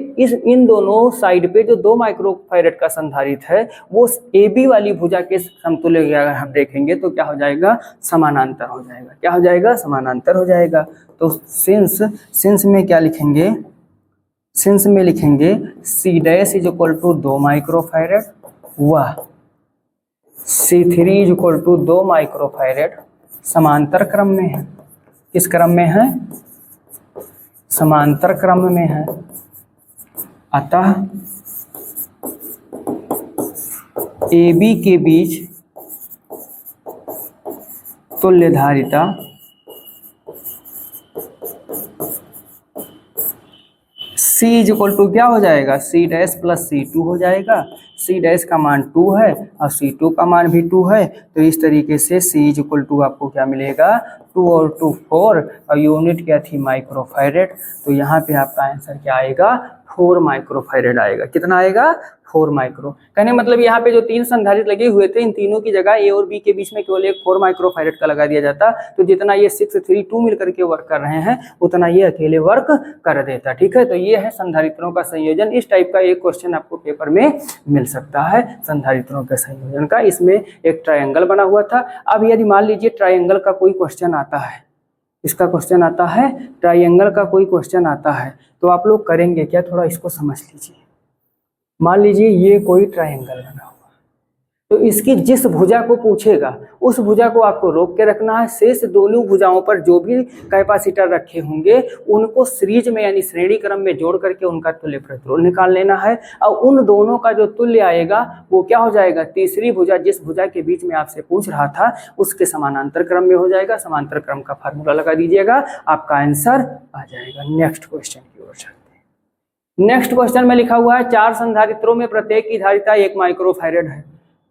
इन दोनों साइड पे जो 2 माइक्रोफैरड का संधारित्र है वो AB वाली भुजा के समतुल्य अगर हम देखेंगे तो क्या हो जाएगा, समानांतर हो जाएगा। क्या हो जाएगा, समानांतर हो जाएगा। तो सिंस में क्या लिखेंगे, सिंस में लिखेंगे C' = 2 माइक्रोफैरड व C3 = 2 माइक्रोफैरड समांतर क्रम में है। किस क्रम में है, समांतर क्रम में है। अतः AB के बीच तुल्य धारिता C = क्या हो जाएगा, C' + C2 हो जाएगा। C' का मान 2 है और C2 का मान भी 2 है। तो इस तरीके से C = आपको क्या मिलेगा, 2 और 2 4 और यूनिट क्या थी, माइक्रोफैरड। तो यहाँ पे आपका आंसर क्या आएगा, 4 माइक्रोफैरड आएगा। कितना आएगा, 4 माइक्रो। कहने मतलब यहाँ पे जो 3 संधारित्र लगे हुए थे, इन तीनों की जगह A और B के बीच में केवल एक 4 माइक्रोफैरड का लगा दिया जाता, तो जितना ये 6 3 2 मिलकर के वर्क कर रहे हैं उतना ये अकेले वर्क कर देता। ठीक है, तो ये है संधारित्रों का संयोजन। इस टाइप का एक क्वेश्चन आपको पेपर में मिल सकता है संधारित्रों के संयोजन का। इसमें एक ट्रायंगल बना हुआ था। अब यदि मान लीजिए ट्रायंगल का कोई क्वेश्चन आता है, इसका क्वेश्चन आता है, ट्रायंगल का कोई क्वेश्चन आता है, तो आप लोग करेंगे क्या, थोड़ा इसको समझ लीजिए। मान लीजिए ये कोई ट्रायंगल बना हुआ, तो इसकी जिस भुजा को पूछेगा उस भुजा को आपको रोक के रखना है। शेष दोनों भुजाओं पर जो भी कैपेसिटर रखे होंगे उनको सीरीज में यानी श्रेणी क्रम में जोड़ करके उनका तुल्य प्रतिरोध निकाल लेना है, और उन दोनों का जो तुल्य आएगा वो क्या हो जाएगा, तीसरी भुजा जिस भुजा के बीच में आपसे पूछ रहा था उसके समानांतर क्रम में हो जाएगा। समांतर क्रम का फार्मूला लगा दीजिएगा, आपका आंसर आ जाएगा। नेक्स्ट क्वेश्चन की ओर चलते हैं। नेक्स्ट क्वेश्चन में लिखा हुआ है 4 संधारित्रों में प्रत्येक की धारिता 1 माइक्रोफैरड है।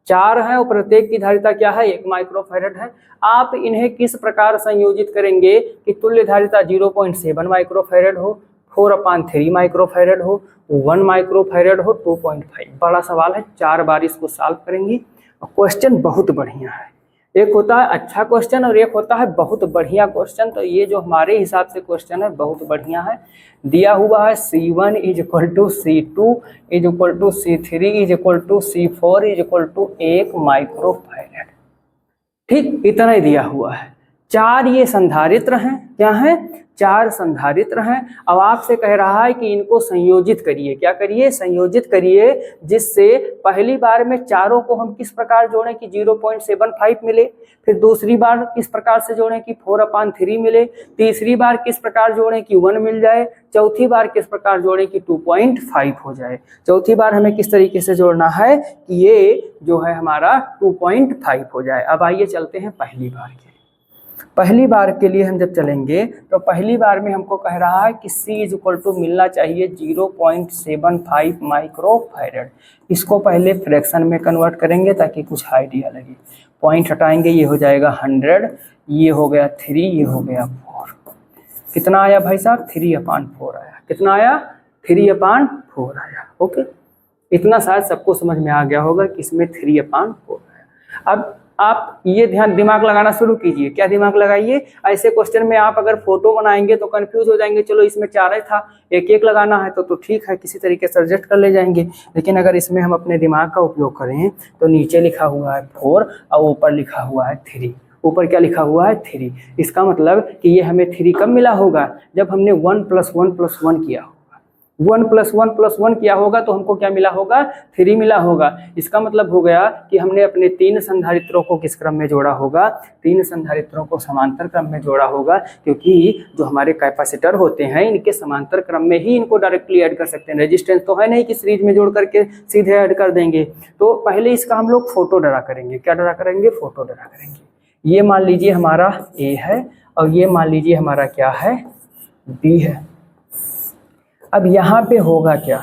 4 है और प्रत्येक की धारिता क्या है, 1 माइक्रोफैरड है। आप इन्हें किस प्रकार संयोजित करेंगे कि तुल्य धारिता 0.7 माइक्रोफैरड हो, 4/3 माइक्रोफैरड हो, 1 माइक्रोफैरड हो, 2.5। बड़ा सवाल है, 4 बार इसको सॉल्व करेंगे। क्वेश्चन बहुत बढ़िया है, एक होता है अच्छा क्वेश्चन और एक होता है बहुत बढ़िया क्वेश्चन। तो ये जो हमारे हिसाब से क्वेश्चन है बहुत बढ़िया है। दिया हुआ है C1 = C2 = C3 = C4 = 1 microfarad. ठीक, इतना ही दिया हुआ है। 4 ये संधारित्र हैं, क्या है, 4 संधारित्र हैं। अब आपसे कह रहा है कि इनको संयोजित करिए। क्या करिए, संयोजित करिए, जिससे पहली बार में चारों को हम किस प्रकार जोड़ें कि 0.75 मिले, फिर दूसरी बार किस प्रकार से जोड़ें कि 4/3 मिले, तीसरी बार किस प्रकार जोड़ें कि 1 मिल जाए, चौथी बार किस प्रकार जोड़ें कि 2.5 हो जाए। चौथी बार हमें किस तरीके से जोड़ना है कि ये जो है हमारा 2.5 हो जाए। अब आइए चलते हैं पहली बार के लिए। पहली बार के लिए हम जब चलेंगे तो पहली बार में हमको कह रहा है कि C मिलना चाहिए 0.75 माइक्रोफैरड। इसको पहले फ्रैक्शन में कन्वर्ट करेंगे ताकि कुछ आइडिया लगे। पॉइंट हटाएंगे, ये हो जाएगा 100, ये हो गया 3, ये हो गया 4। कितना आया भाई साहब, 3/4 आया। कितना आया, 3/4 आया। ओके, इतना शायद सबको समझ में आ गया होगा कि इसमें 3/4 आया। अब आप ये ध्यान दिमाग लगाना शुरू कीजिए। क्या दिमाग लगाइए, ऐसे क्वेश्चन में आप अगर फोटो बनाएंगे तो कंफ्यूज हो जाएंगे। चलो इसमें 4 ही था, एक एक लगाना है तो ठीक है, किसी तरीके से एडजस्ट कर ले जाएंगे। लेकिन अगर इसमें हम अपने दिमाग का उपयोग करें तो नीचे लिखा हुआ है 4 और ऊपर लिखा हुआ है 3। ऊपर क्या लिखा हुआ है, 3। इसका मतलब कि ये हमें 3 कब मिला होगा, जब हमने 1 + 1 + 1 किया होगा। 1 + 1 + 1 किया होगा तो हमको क्या मिला होगा, 3 मिला होगा। इसका मतलब हो गया कि हमने अपने 3 संधारित्रों को किस क्रम में जोड़ा होगा, 3 संधारित्रों को समांतर क्रम में जोड़ा होगा। क्योंकि जो हमारे कैपेसिटर होते हैं इनके समांतर क्रम में ही इनको डायरेक्टली ऐड कर सकते हैं। रेजिस्टेंस तो है नहीं कि सीरीज में जोड़ करके सीधे ऐड कर देंगे। तो पहले इसका हम लोग फोटो ड्रा करेंगे। क्या ड्रा करेंगे, फोटो ड्रा करेंगे। ये मान लीजिए हमारा A है और ये मान लीजिए हमारा क्या है, B है। अब यहाँ पे होगा क्या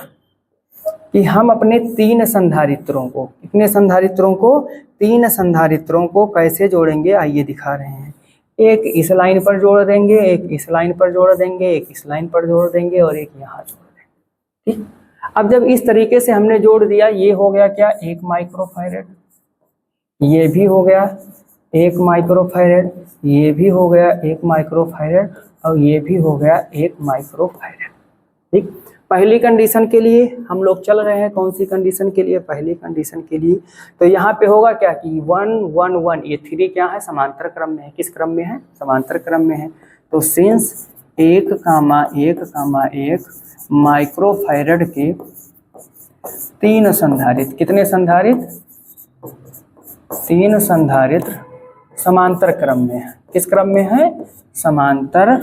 कि हम अपने 3 संधारित्रों को, कितने संधारित्रों को, 3 संधारित्रों को कैसे जोड़ेंगे, आइए दिखा रहे हैं। एक इस लाइन पर जोड़ देंगे, एक इस लाइन पर जोड़ देंगे, एक इस लाइन पर जोड़ देंगे और एक यहाँ जोड़ देंगे। ठीक, अब जब इस तरीके से हमने जोड़ दिया, ये हो गया क्या, 1 माइक्रोफैरड, ये भी हो गया 1 माइक्रोफैरड, ये भी हो गया 1 माइक्रोफैरड और ये भी हो गया 1 माइक्रोफैरड। ठीक, पहली कंडीशन के लिए हम लोग चल रहे हैं। कौन सी कंडीशन के लिए, पहली कंडीशन के लिए। तो यहाँ पे होगा क्या कि 1 1 1, ये 3 क्या है, समांतर क्रम में है। किस क्रम में है, समांतर क्रम में है। तो सिंस 1,1,1 माइक्रोफैरड के 3 संधारित्र, कितने संधारित्र, 3 संधारित्र समांतर क्रम में है। किस क्रम में है, समांतर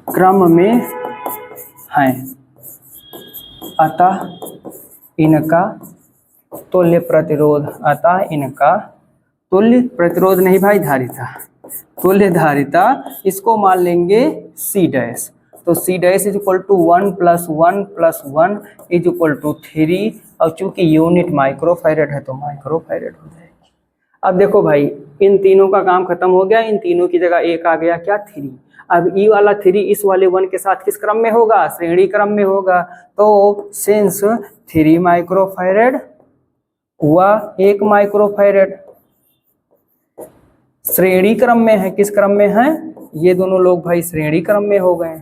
क्रम में हैं, अतः इनका तुल्य प्रतिरोध, अतः इनका तुल्य प्रतिरोध नहीं भाई, धारिता, तुल्य धारिता, इसको मान लेंगे C'। तो C' = 1 + 1 + 1 = 3 और चूंकि यूनिट माइक्रोफैरड है तो माइक्रोफैरड हो जाएगी। अब देखो भाई, इन तीनों का काम खत्म हो गया, इन तीनों की जगह एक आ गया क्या, 3। अब ई वाला 3 इस वाले 1 के साथ किस क्रम में होगा, श्रेणी क्रम में होगा। तो सिंस 3 माइक्रोफैरड हुआ 1 माइक्रोफैरड, श्रेणी क्रम में है। किस क्रम में है, ये दोनों लोग भाई श्रेणी क्रम में हो गए।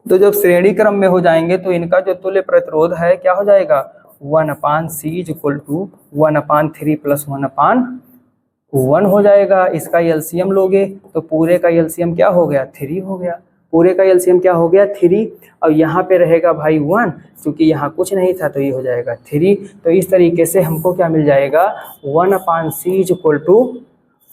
तो जब श्रेणी क्रम में हो जाएंगे तो इनका जो तुल्य प्रतिरोध है क्या हो जाएगा, 1/C = 1/3 + 1/1 हो जाएगा। इसका एलसीएम लोगे तो पूरे का एलसीएम क्या हो गया, 3 हो गया। पूरे का एलसीएम क्या हो गया 3, और यहाँ पे रहेगा भाई 1, क्योंकि यहाँ कुछ नहीं था तो ये हो जाएगा 3। तो इस तरीके से हमको क्या मिल जाएगा 1/c इज इक्वल टू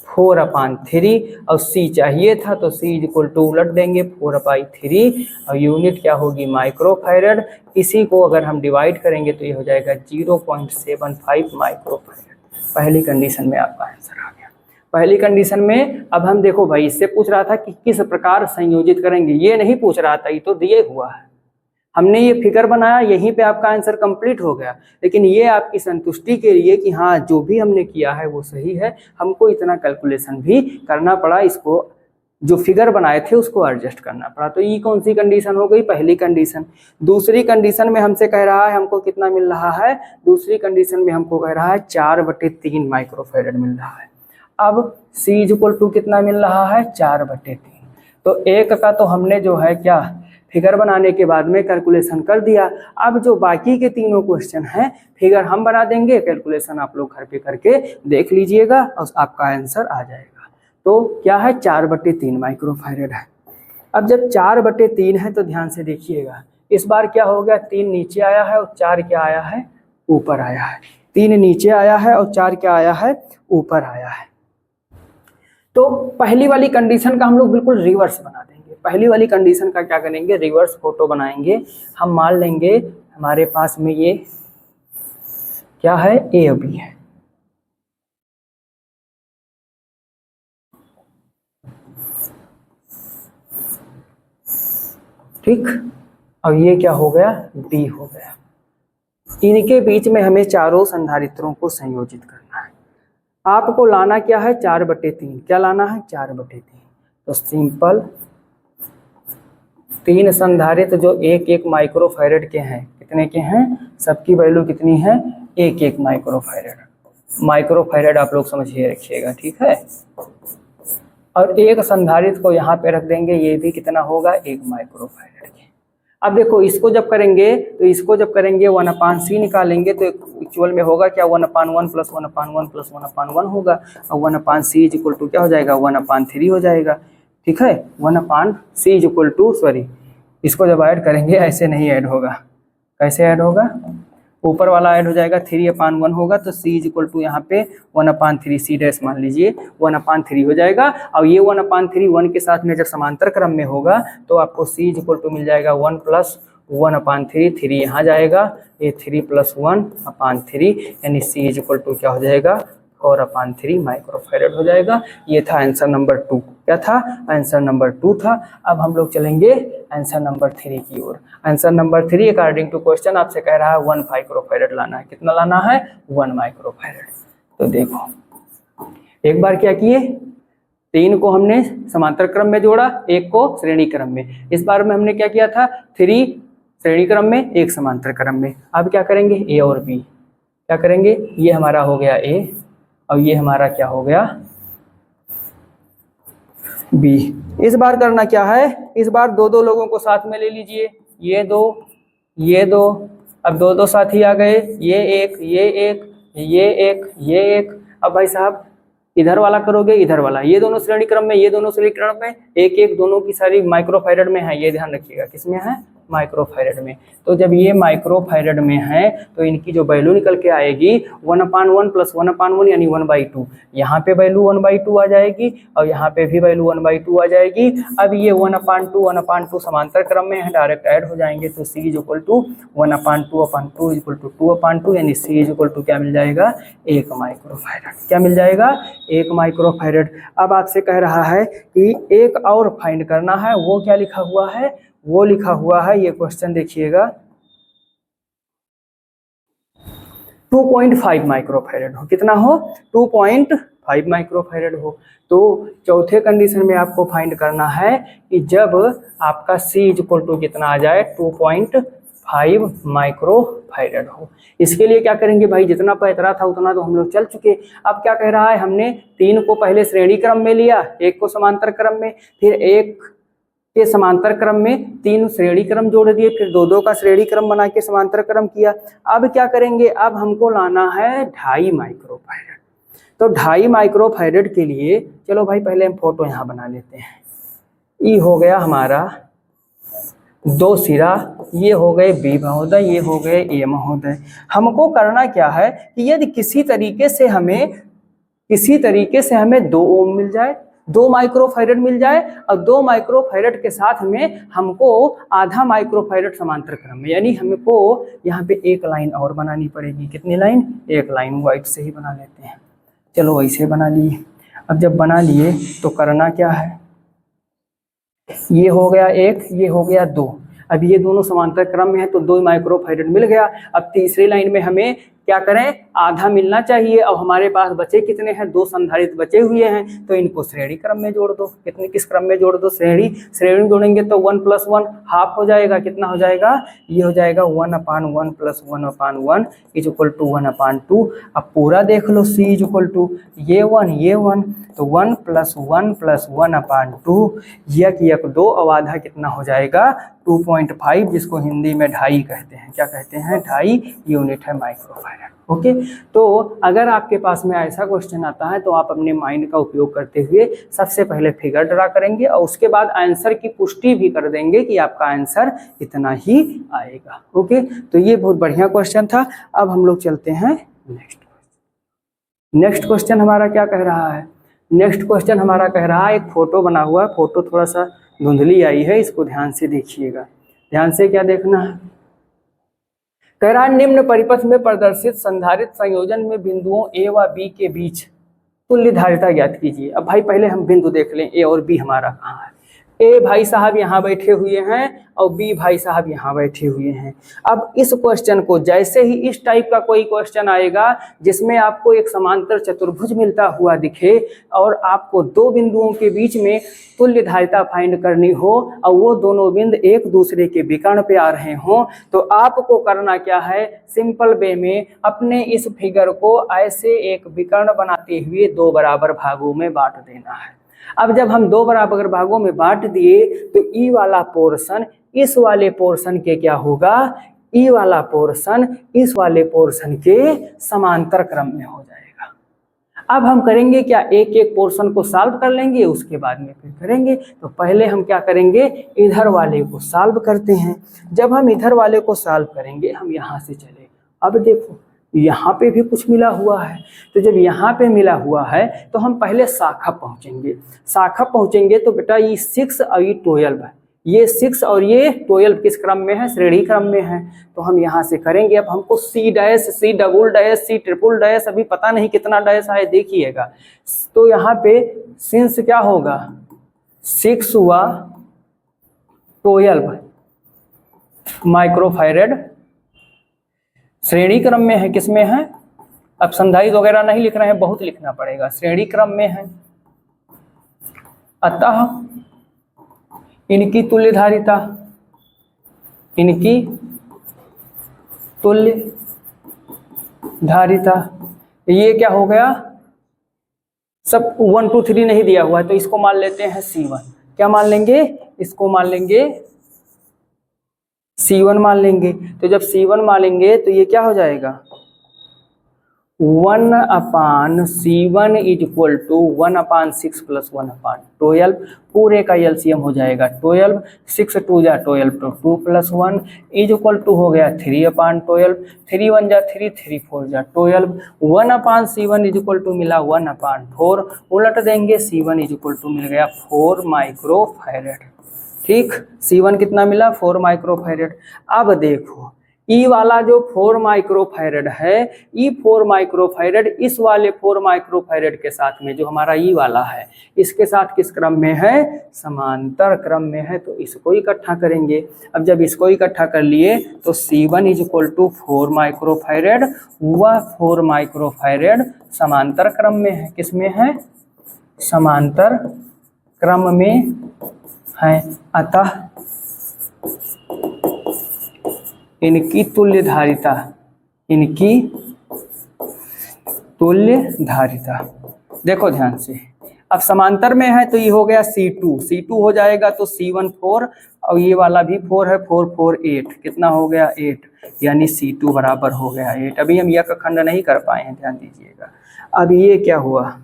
4/3, और c चाहिए था तो c इज इक्वल टू उलट देंगे 4/3, और यूनिट क्या होगी माइक्रोफैरड। इसी को अगर हम डिवाइड करेंगे तो ये हो जाएगा 0.75 माइक्रोफैरड। पहली कंडीशन में आपका आंसर आ गया। पहली कंडीशन में अब हम देखो भाई, इससे पूछ रहा था कि किस प्रकार संयोजित करेंगे, ये नहीं पूछ रहा था, ये तो दिए हुआ है। हमने ये फिगर बनाया, यहीं पे आपका आंसर कंप्लीट हो गया। लेकिन ये आपकी संतुष्टि के लिए कि हाँ जो भी हमने किया है वो सही है, हमको इतना कैलकुलेशन भी करना पड़ा, इसको जो फिगर बनाए थे उसको एडजस्ट करना पड़ा। तो ये कौन सी कंडीशन हो गई, पहली कंडीशन। दूसरी कंडीशन में हमसे कह रहा है हमको कितना मिल रहा है, दूसरी कंडीशन में हमको कह रहा है 4/3 माइक्रोफैरड मिल रहा है। अब c इज इक्वल टू कितना मिल रहा है 4/3। तो एक का तो हमने जो है क्या फिगर बनाने के बाद में कैलकुलेशन कर दिया। अब जो बाकी के तीनों क्वेश्चन हैं फिगर हम बना देंगे, कैलकुलेशन आप लोग घर पे करके देख लीजिएगा और आपका आंसर आ जाएगा। तो क्या है 4/3 माइक्रोफैरड है। अब जब 4/3 है तो ध्यान से देखिएगा, इस बार क्या हो गया 3 नीचे आया है और 4 क्या आया है ऊपर आया है। 3 नीचे आया है और 4 क्या आया है ऊपर आया है। तो पहली वाली कंडीशन का हम लोग बिल्कुल रिवर्स बना देंगे। पहली वाली कंडीशन का क्या करेंगे, रिवर्स फोटो बनाएंगे। हम मान लेंगे हमारे पास में ये क्या है ए और बी है, ठीक, और ये क्या हो गया बी हो गया। इनके बीच में हमें चारों संधारित्रों को संयोजित करना है। आपको लाना क्या है 4/3, क्या लाना है 4/3। तो सिंपल 3 संधारित्र जो 1-1 माइक्रोफैरड के हैं, कितने के हैं, सबकी वैल्यू कितनी है 1-1 माइक्रोफैरड। माइक्रोफैरड आप लोग समझिए रखिएगा, ठीक है। और एक संधारित्र को यहाँ पे रख देंगे, ये भी कितना होगा 1 माइक्रोफैरड के। अब देखो इसको जब करेंगे तो इसको जब करेंगे 1/c निकालेंगे तो एक्चुअल में होगा क्या 1/1 + 1/1 + 1/1 होगा, और 1/c इज इक्वल टू क्या हो जाएगा 1/3 हो जाएगा, ठीक है। 1/c is equal to sorry, इसको जब ऐड करेंगे ऐसे नहीं ऐड होगा, कैसे ऐड होगा, ऊपर वाला ऐड हो जाएगा 3/1 होगा, तो c इज इक्वल टू यहाँ पे 1/3 c डैश मान लीजिए 1/3 हो जाएगा। और ये 1/3 1 के साथ में जब समांतर क्रम में होगा तो आपको c इज इक्वल टू मिल जाएगा 1 + 1/3, 3 यहाँ जाएगा, ये 3 + 1/3, यानी c इज इक्वल टू क्या हो जाएगा 4/3 माइक्रोफैरड हो जाएगा। ये था आंसर नंबर 2। क्या था, आंसर नंबर 2 था। अब हम लोग चलेंगे आंसर नंबर 3 की ओर। Answer number 3 according to question आपसे कह रहा है 1 माइक्रोफैरड लाना है। कितना लाना है 1 माइक्रोफैरड। तो देखो एक बार क्या किए, 3 को हमने समांतर क्रम में जोड़ा, 1 को श्रेणी क्रम में। इस बार में हमने क्या किया था 3 श्रेणी क्रम में, 1 समांतर क्रम में। अब क्या करेंगे ए और बी, क्या करेंगे, ये हमारा हो गया ए और ये हमारा क्या हो गया बी। इस बार करना क्या है, इस बार 2-2 लोगों को साथ में ले लीजिए, ये 2 ये 2, अब 2-2 साथी आ गए, ये 1 ये 1 ये 1 ये 1। अब भाई साहब इधर वाला करोगे इधर वाला, ये दोनों श्रेणी क्रम में ये दोनों श्रेणी क्रम में, 1-1 दोनों की सारी माइक्रोफैरड में है, ये ध्यान रखिएगा किसमें है माइक्रोफैरड में। तो जब ये माइक्रोफैरड में है तो इनकी जो वैल्यू निकल के आएगी 1/1 + 1/1 यानी 1/2। यहाँ पे वैल्यू 1/2 आ जाएगी और यहाँ पे भी वैल्यू 1/2 आ जाएगी। अब ये 1/2 समांतर क्रम में है, डायरेक्ट ऐड हो जाएंगे, तो c is equal to 1/2/2 is equal to 2/2, यानी c इज इक्वल टू क्या मिल जाएगा 1 माइक्रोफैरड। क्या मिल जाएगा 1 माइक्रोफैरड। अब आपसे कह रहा है कि एक और फाइंड करना है, वो क्या लिखा हुआ है, वो लिखा हुआ है, ये क्वेश्चन देखिएगा 2.5 माइक्रोफैरड हो, कितना हो 2.5 माइक्रोफैरड हो। तो चौथे कंडीशन में आपको फाइंड करना है कि जब आपका c इज इक्वल टू कितना आ जाए 2.5 माइक्रोफैरड हो। इसके लिए क्या करेंगे भाई, जितना पैतरा था उतना तो हम लोग चल चुके। अब क्या कह रहा है, हमने 3 को पहले श्रेणी क्रम में लिया, 1 को समांतर क्रम में, फिर 1 के समांतर क्रम में 3 श्रेणी क्रम जोड़ दिए, फिर 2-2 का श्रेणी क्रम बना के समांतर क्रम किया। अब क्या करेंगे, अब हमको लाना है 2.5 माइक्रोफैरड। तो 2.5 माइक्रोफैरड के लिए चलो भाई पहले हम फोटो यहाँ बना लेते हैं। ये हो गया हमारा दो सिरा, ये हो गए बी महोदय, ये हो गए ए महोदय। हमको करना क्या है कि यदि किसी तरीके से हमें 2 ओम मिल जाए, 2 माइक्रोफैरड मिल जाए, और 2 माइक्रोफैरड के साथ में हमको आधा माइक्रोफैरड समांतर क्रम में, यानी हमको यहाँ पे एक लाइन और बनानी पड़ेगी। कितनी लाइन? एक लाइन। व्हाइट से ही बना लेते हैं। चलो वैसे बना लिए। अब जब बना लिए तो करना क्या है, ये हो गया 1, ये हो गया 2। अब ये दोनों समांतर क्रम में है तो 2 माइक्रोफैरड मिल गया। अब तीसरी लाइन में हमें क्या करें, आधा मिलना चाहिए। अब हमारे पास बचे कितने हैं, 2 संधारित्र बचे हुए हैं, तो इनको श्रेणी क्रम में जोड़ दो। कितने किस क्रम में जोड़ दो, श्रेणी में जोड़ेंगे तो 1 + 1 हाफ हो जाएगा। कितना हो जाएगा, ये हो जाएगा 1/1 + 1/1 = 1/2। अब पूरा देख लो, C = ये 1 तो 1 + 1 + 1/2, यक 2, अब आधा कितना हो जाएगा 2.5, जिसको हिंदी में ढाई कहते हैं। क्या कहते हैं, ढाई यूनिट है माइक्रोफैरड। ओके, तो अगर आपके पास में ऐसा क्वेश्चन आता है तो आप अपने माइंड का उपयोग करते हुए सबसे पहले फिगर ड्रा करेंगे और उसके बाद आंसर की पुष्टि भी कर देंगे कि आपका आंसर इतना ही आएगा। ओके, तो ये बहुत बढ़िया क्वेश्चन था। अब हम लोग चलते हैं नेक्स्ट क्वेश्चन हमारा क्या कह रहा है। नेक्स्ट क्वेश्चन हमारा कह रहा है, एक फोटो बना हुआ है, फोटो थोड़ा सा धुंधली आई है, इसको ध्यान से देखिएगा। ध्यान से क्या देखना है, कह रहा है निम्न परिपथ में प्रदर्शित संधारित्र संयोजन में बिंदुओं ए व बी के बीच तुल्य धारिता ज्ञात कीजिए। अब भाई पहले हम बिंदु देख लें, ए और बी हमारा कहाँ है। ए भाई साहब यहाँ बैठे हुए हैं और बी भाई साहब यहाँ बैठे हुए हैं। अब इस क्वेश्चन को जैसे ही इस टाइप का कोई क्वेश्चन आएगा जिसमें आपको एक समांतर चतुर्भुज मिलता हुआ दिखे और आपको 2 बिंदुओं के बीच में तुल्य धारिता फाइंड करनी हो और वो दोनों बिंदु एक दूसरे के विकर्ण पे आ रहे हों, तो आपको करना क्या है, सिंपल वे में अपने इस फिगर को ऐसे एक विकर्ण बनाते हुए 2 बराबर भागों में बांट देना है। अब जब हम 2 बराबर भागों में बांट दिए तो ई वाला पोर्शन इस वाले पोर्शन के क्या होगा, ई वाला पोर्शन इस वाले पोर्शन के समांतर क्रम में हो जाएगा। अब हम करेंगे क्या, एक एक पोर्शन को सॉल्व कर लेंगे, उसके बाद में फिर करेंगे। तो पहले हम क्या करेंगे, इधर वाले को सॉल्व करते हैं। जब हम इधर वाले को सॉल्व करेंगे, हम यहाँ से चले, अब देखो यहाँ पे भी कुछ मिला हुआ है, तो जब यहाँ पे मिला हुआ है तो हम पहले शाखा पहुँचेंगे। शाखा पहुँचेंगे तो बेटा ये 6 और ये 12 है, ये 6 और ये 12 किस क्रम में है, श्रेणी क्रम में है। तो हम यहाँ से करेंगे। अब हमको C dash, C double dash, C triple dash, अभी पता नहीं कितना डैश आए, देखिएगा। तो यहाँ पे सिंस क्या होगा, 6 हुआ 12 माइक्रोफैरड श्रेणी क्रम में है, किसमें है, अब संधारित्र वगैरह नहीं लिख रहे हैं, बहुत लिखना पड़ेगा, श्रेणी क्रम में है। अतः इनकी तुल्य धारिता, इनकी तुल्य धारिता, ये क्या हो गया, सब 1 2 3 नहीं दिया हुआ है तो इसको मान लेते हैं C1। क्या मान लेंगे, इसको मान लेंगे C1 मान लेंगे। तो जब C1 मान लेंगे तो ये क्या हो जाएगा, 1/C1 = 1/6 + 1/12, पूरे का एलसीएम हो जाएगा 12, 6 2 जा 12 तो 2 + 1 = हो गया 3/12, 3 1 जा 3, 3 4 जा 12, 1/C1 = मिला 1/4, उलट देंगे C1 = मिल गया 4 माइक्रोफैरड। ठीक, C1 कितना मिला, 4 माइक्रोफैरड। अब देखो ई वाला जो 4 माइक्रोफैरड है, ई 4 माइक्रोफैरड इस वाले 4 माइक्रोफैरड के साथ में जो हमारा ई वाला है, इसके साथ किस क्रम में है, समांतर क्रम में है। तो इसको इकट्ठा करेंगे। अब जब इसको इकट्ठा कर लिए तो C1 = 4 माइक्रोफैरड, वह 4 माइक्रोफैरड समांतर क्रम में है, किसमें है, समांतर क्रम में है। अतः इनकी तुल्य धारिता, इनकी तुल्य धारिता, देखो ध्यान से, अब समांतर में है तो ये हो गया C2 हो जाएगा तो C1 4 और ये वाला भी 4 है, 4 4 8, कितना हो गया 8, यानी C2 बराबर हो गया 8। अभी हम यह का खंड नहीं कर पाए हैं, ध्यान दीजिएगा। अब ये क्या हुआ,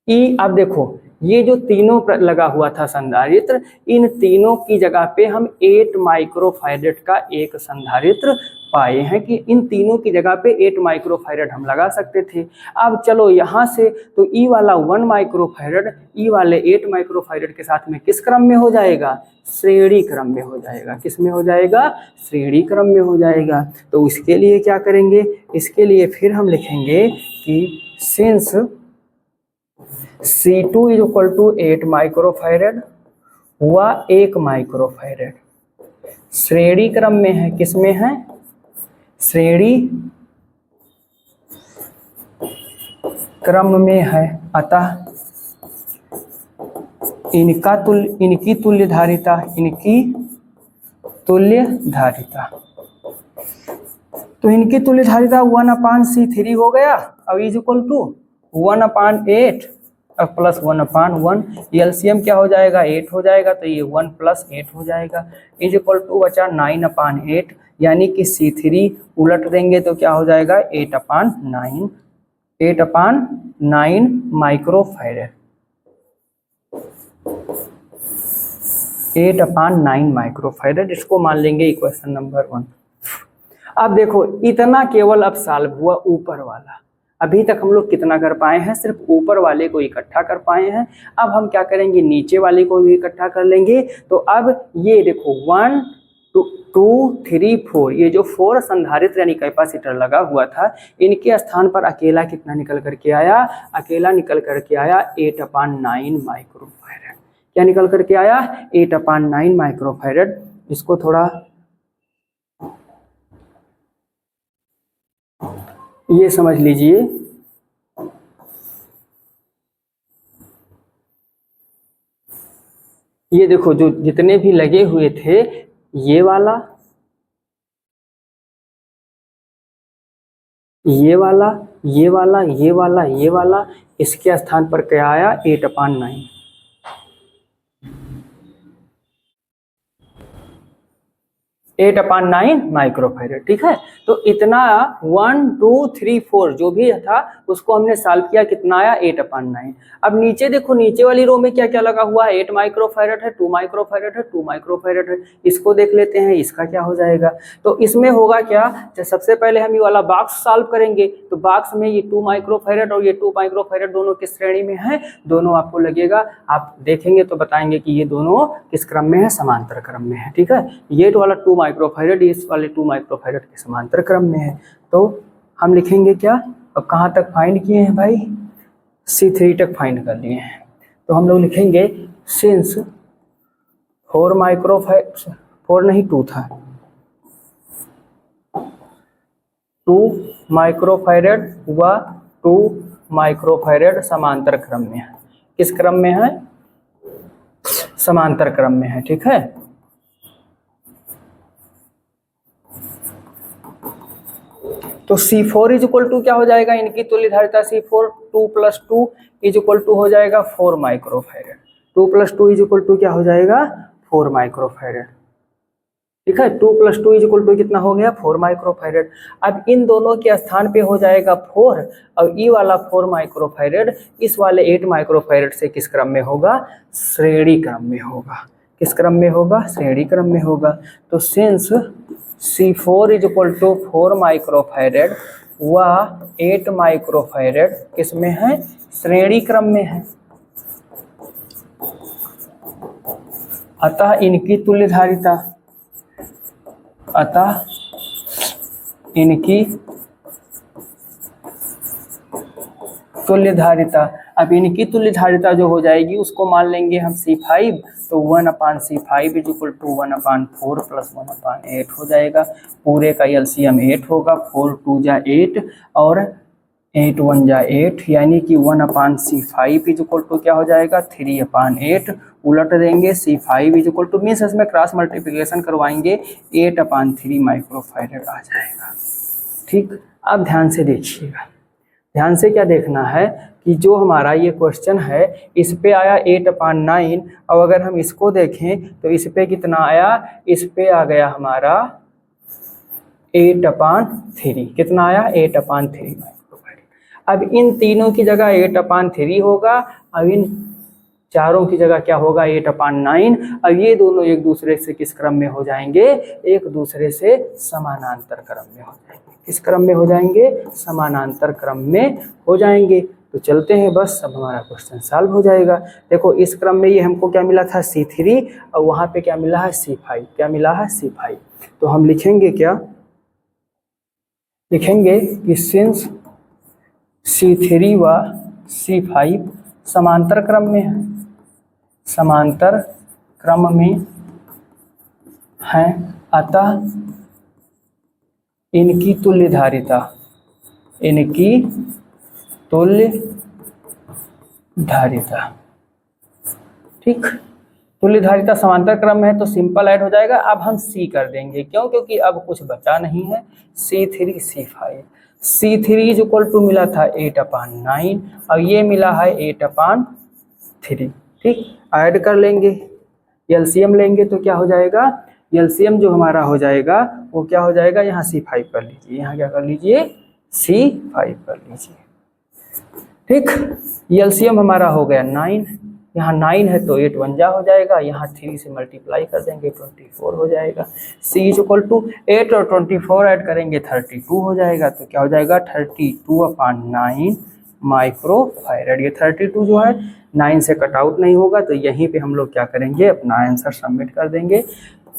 ई, अब देखो ये जो तीनों लगा हुआ था संधारित्र, इन तीनों की जगह पे हम 8 माइक्रोफैरेड का एक संधारित्र पाए हैं कि इन तीनों की जगह पे 8 माइक्रोफैरेड हम लगा सकते थे। अब चलो यहाँ से तो ई वाला 1 माइक्रोफैरेड ई वाले 8 माइक्रोफैरेड के साथ में किस क्रम में हो जाएगा? श्रेणी क्रम में हो जाएगा। किस में हो जाएगा? श्रेणी क्रम में हो जाएगा। तो इसके लिए क्या करेंगे? इसके लिए फिर हम लिखेंगे कि since C2 is equal to 8 microfarad हुआ 1 माइक्रोफैरेड श्रेणी क्रम में है। किस में है? श्रेणी क्रम में है। अतः इनकी तुल्य धारिता तो इनकी तुल्य धारिता 1/C3 हो गया। अब is equal to 1/8 plus 1/1। LCM क्या हो जाएगा? 8 हो जाएगा। तो ये 1 + 8 हो जाएगा। इज इक्वल टू बचा 9/8, यानी कि C3 उलट देंगे तो क्या हो जाएगा? 8/9 माइक्रोफैरेड। 8/9 माइक्रोफैरेड, इसको मान लेंगे इक्वेशन नंबर 1। अब देखो इतना केवल अब सॉल्व हुआ ऊपर वाला। अभी तक हम लोग कितना कर पाए हैं? सिर्फ ऊपर वाले को इकट्ठा कर पाए हैं। अब हम क्या करेंगे? नीचे वाले को भी इकट्ठा कर लेंगे। तो अब ये देखो 1 2 3 4, ये जो 4 संधारित्र यानी कैपेसिटर लगा हुआ था, इनके स्थान पर अकेला कितना निकल करके आया? अकेला निकल करके आया 8/9 माइक्रोफैरेड। क्या निकल करके आया? 8/9 माइक्रोफैरेड। इसको थोड़ा ये समझ लीजिए। ये देखो जो जितने भी लगे हुए थे, ये वाला, ये वाला, ये वाला, ये वाला, ये वाला, इसके स्थान पर क्या आया? 8/9। 8/9 माइक्रोफैरेड। ठीक है, तो इतना 1 2 3 4 जो भी था उसको हमने सॉल्व किया, कितना आया? 8/9। अब नीचे देखो, नीचे वाली रो में क्या क्या लगा हुआ है? 8 माइक्रोफैरेड है, 2 माइक्रोफैरेड है, 2 माइक्रोफैरेड है। इसको देख लेते हैं, इसका क्या हो जाएगा। तो इसमें होगा क्या? जब सबसे पहले हम ये वाला बॉक्स सॉल्व करेंगे तो बॉक्स में ये 2 माइक्रोफैरेड और ये 2 माइक्रोफैरेड दोनों किस श्रेणी में है? दोनों आपको लगेगा, आप देखेंगे तो बताएंगे कि ये दोनों किस क्रम में है? समांतर क्रम में है। ठीक है, ये वाला 2 माइक्रोफैरेड इस वाले 2 माइक्रोफैरेड के समांतर क्रम में है। तो हम लिखेंगे क्या? अब कहाँ तक फाइंड किए हैं भाई? C3 तक फाइंड कर लिए हैं। तो हम लोग लिखेंगे सिंस 4 माइक्रोफैरेड, 4 नहीं 2 था, 2 माइक्रोफैरेड हुआ 2 माइक्रोफैरेड समांतर क्रम में है। किस क्रम में है? समांतर क्रम में है। ठीक है, तो C4 इज इक्वल टू क्या हो जाएगा? इनकी तुल्य धारिता C4 2 + 2 इज इक्वल टू हो जाएगा 4 माइक्रोफैरेड। 2 + 2 इज इक्वल टू क्या हो जाएगा? 4 माइक्रोफैरेड। ठीक है, 2 + 2 इज इक्वल टू कितना हो गया? 4 माइक्रोफैरेड। अब इन दोनों के स्थान पे हो जाएगा 4, और ई वाला 4 माइक्रोफैरेड इस वाले 8 माइक्रोफैरेड से किस क्रम में होगा? श्रेणी क्रम में होगा। किस क्रम में होगा? श्रेणी क्रम में होगा। तो since C4 is equal to 4 microfarad व 8 माइक्रोफैरेड किस में है? श्रेणी क्रम में है। अतः इनकी तुल्य धारिता, अतः इनकी तुल्य धारिता, अब इनकी तुल्य धारिता जो हो जाएगी उसको मान लेंगे हम C5। तो 1/C5 इज इक्वल टू 1/4 + 1/8 हो जाएगा। पूरे का एलसीएम 8 होगा। 4 2 जा 8 और 8 1 जा 8, यानी कि 1/C5 इज इक्वल टू क्या हो जाएगा? 3/8। उलट देंगे, C5 is equal two means इसमें क्रॉस मल्टीप्लिकेशन करवाएंगे, 8/3 माइक्रोफैरेड आ जाएगा। ठीक, अब ध्यान से देखिएगा। ध्यान से क्या देखना है कि जो हमारा ये क्वेश्चन है इस पे आया 8/9, और अगर हम इसको देखें तो इस पे कितना आया? इस पे आ गया हमारा 8/3। कितना आया? 8/3 माइक्रोफैरेड। अब इन तीनों की जगह 8/3 होगा। अब इन चारों की जगह क्या होगा 8/9। अब ये दोनों एक दूसरे से किस क्रम में हो जाएंगे, एक दूसरे से समानांतर क्रम में हो जाएंगे। किस क्रम में हो जाएंगे, समानांतर क्रम में हो जाएंगे। तो चलते हैं, बस अब हमारा क्वेश्चन सॉल्व हो जाएगा। देखो इस क्रम में ये हमको क्या मिला था C3 और वहां पे क्या मिला है C5, क्या मिला है C5। तो हम लिखेंगे क्या, लिखेंगे कि सिंस C3 व C5 समांतर क्रम में है, समांतर क्रम में है, अतः इनकी तुल्य धारिता, इनकी तुल्य धारिता, ठीक। तुल्य धारिता समांतर क्रम में है तो सिंपल ऐड हो जाएगा। अब हम C कर देंगे, क्यों, क्योंकि अब कुछ बचा नहीं है। C3 C5, C3 is equal to मिला था 8/9 और ये मिला है 8/3, ठीक। ऐड कर लेंगे, एलसीएम लेंगे तो क्या हो जाएगा, एलसीएम जो हमारा हो जाएगा वो क्या हो जाएगा, यहाँ C5 कर लीजिए, यहाँ क्या कर लीजिए C5 कर लीजिए, ठीक। एलसीएम हमारा हो गया 9, यहाँ 9 है तो 8 1 जा हो जाएगा, यहाँ 3 से मल्टीप्लाई कर देंगे 24 हो जाएगा। C इज इक्वल टू 8 और 24 ऐड करेंगे 32 हो जाएगा। तो क्या हो जाएगा 32/9 माइक्रोफैरड। ये 32 जो है 9 से कट आउट नहीं होगा, तो यहीं पे हम लोग क्या करेंगे, अपना आंसर सबमिट कर देंगे।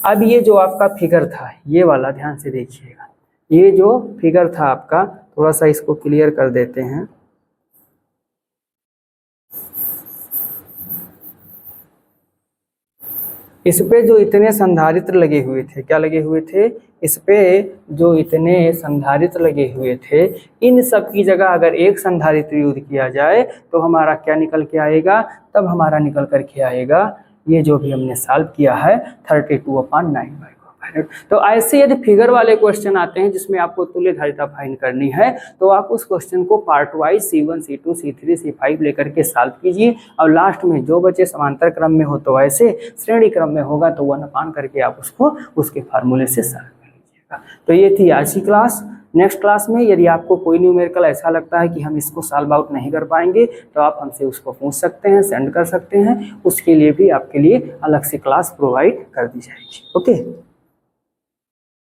अब ये जो आपका फिगर था, ये वाला ध्यान से देखिएगा, ये जो फिगर था आपका, थोड़ा सा इसको क्लियर कर देते हैं। इस पे जो इतने संधारित्र लगे हुए थे, क्या लगे हुए थे, इस पे जो इतने संधारित्र लगे हुए थे, इन सब की जगह अगर एक संधारित्र यूज किया जाए तो हमारा क्या निकल के आएगा, तब हमारा निकल कर के आएगा ये जो भी हमने सॉल्व किया है 32/9 माइक्रोफैरड। तो ऐसे यदि फिगर वाले क्वेश्चन आते हैं जिसमें आपको तुल्य धारिता फाइंड करनी है, तो आप उस क्वेश्चन को part wise C1 C2 C3 C5 लेकर के सॉल्व कीजिए और लास्ट में जो बचे समांतर क्रम में हो तो ऐसे, श्रेणी क्रम में होगा तो 1/, करके आप उसको उसके फार्मूले से सॉल्व कर लीजिएगा। तो ये थी आज की क्लास। नेक्स्ट क्लास में यदि आपको कोई न्यूमेरिकल ऐसा लगता है कि हम इसको सॉल्व आउट नहीं कर पाएंगे तो आप हमसे उसको पूछ सकते हैं, सेंड कर सकते हैं, उसके लिए भी आपके लिए अलग से क्लास प्रोवाइड कर दी जाएगी। ओके।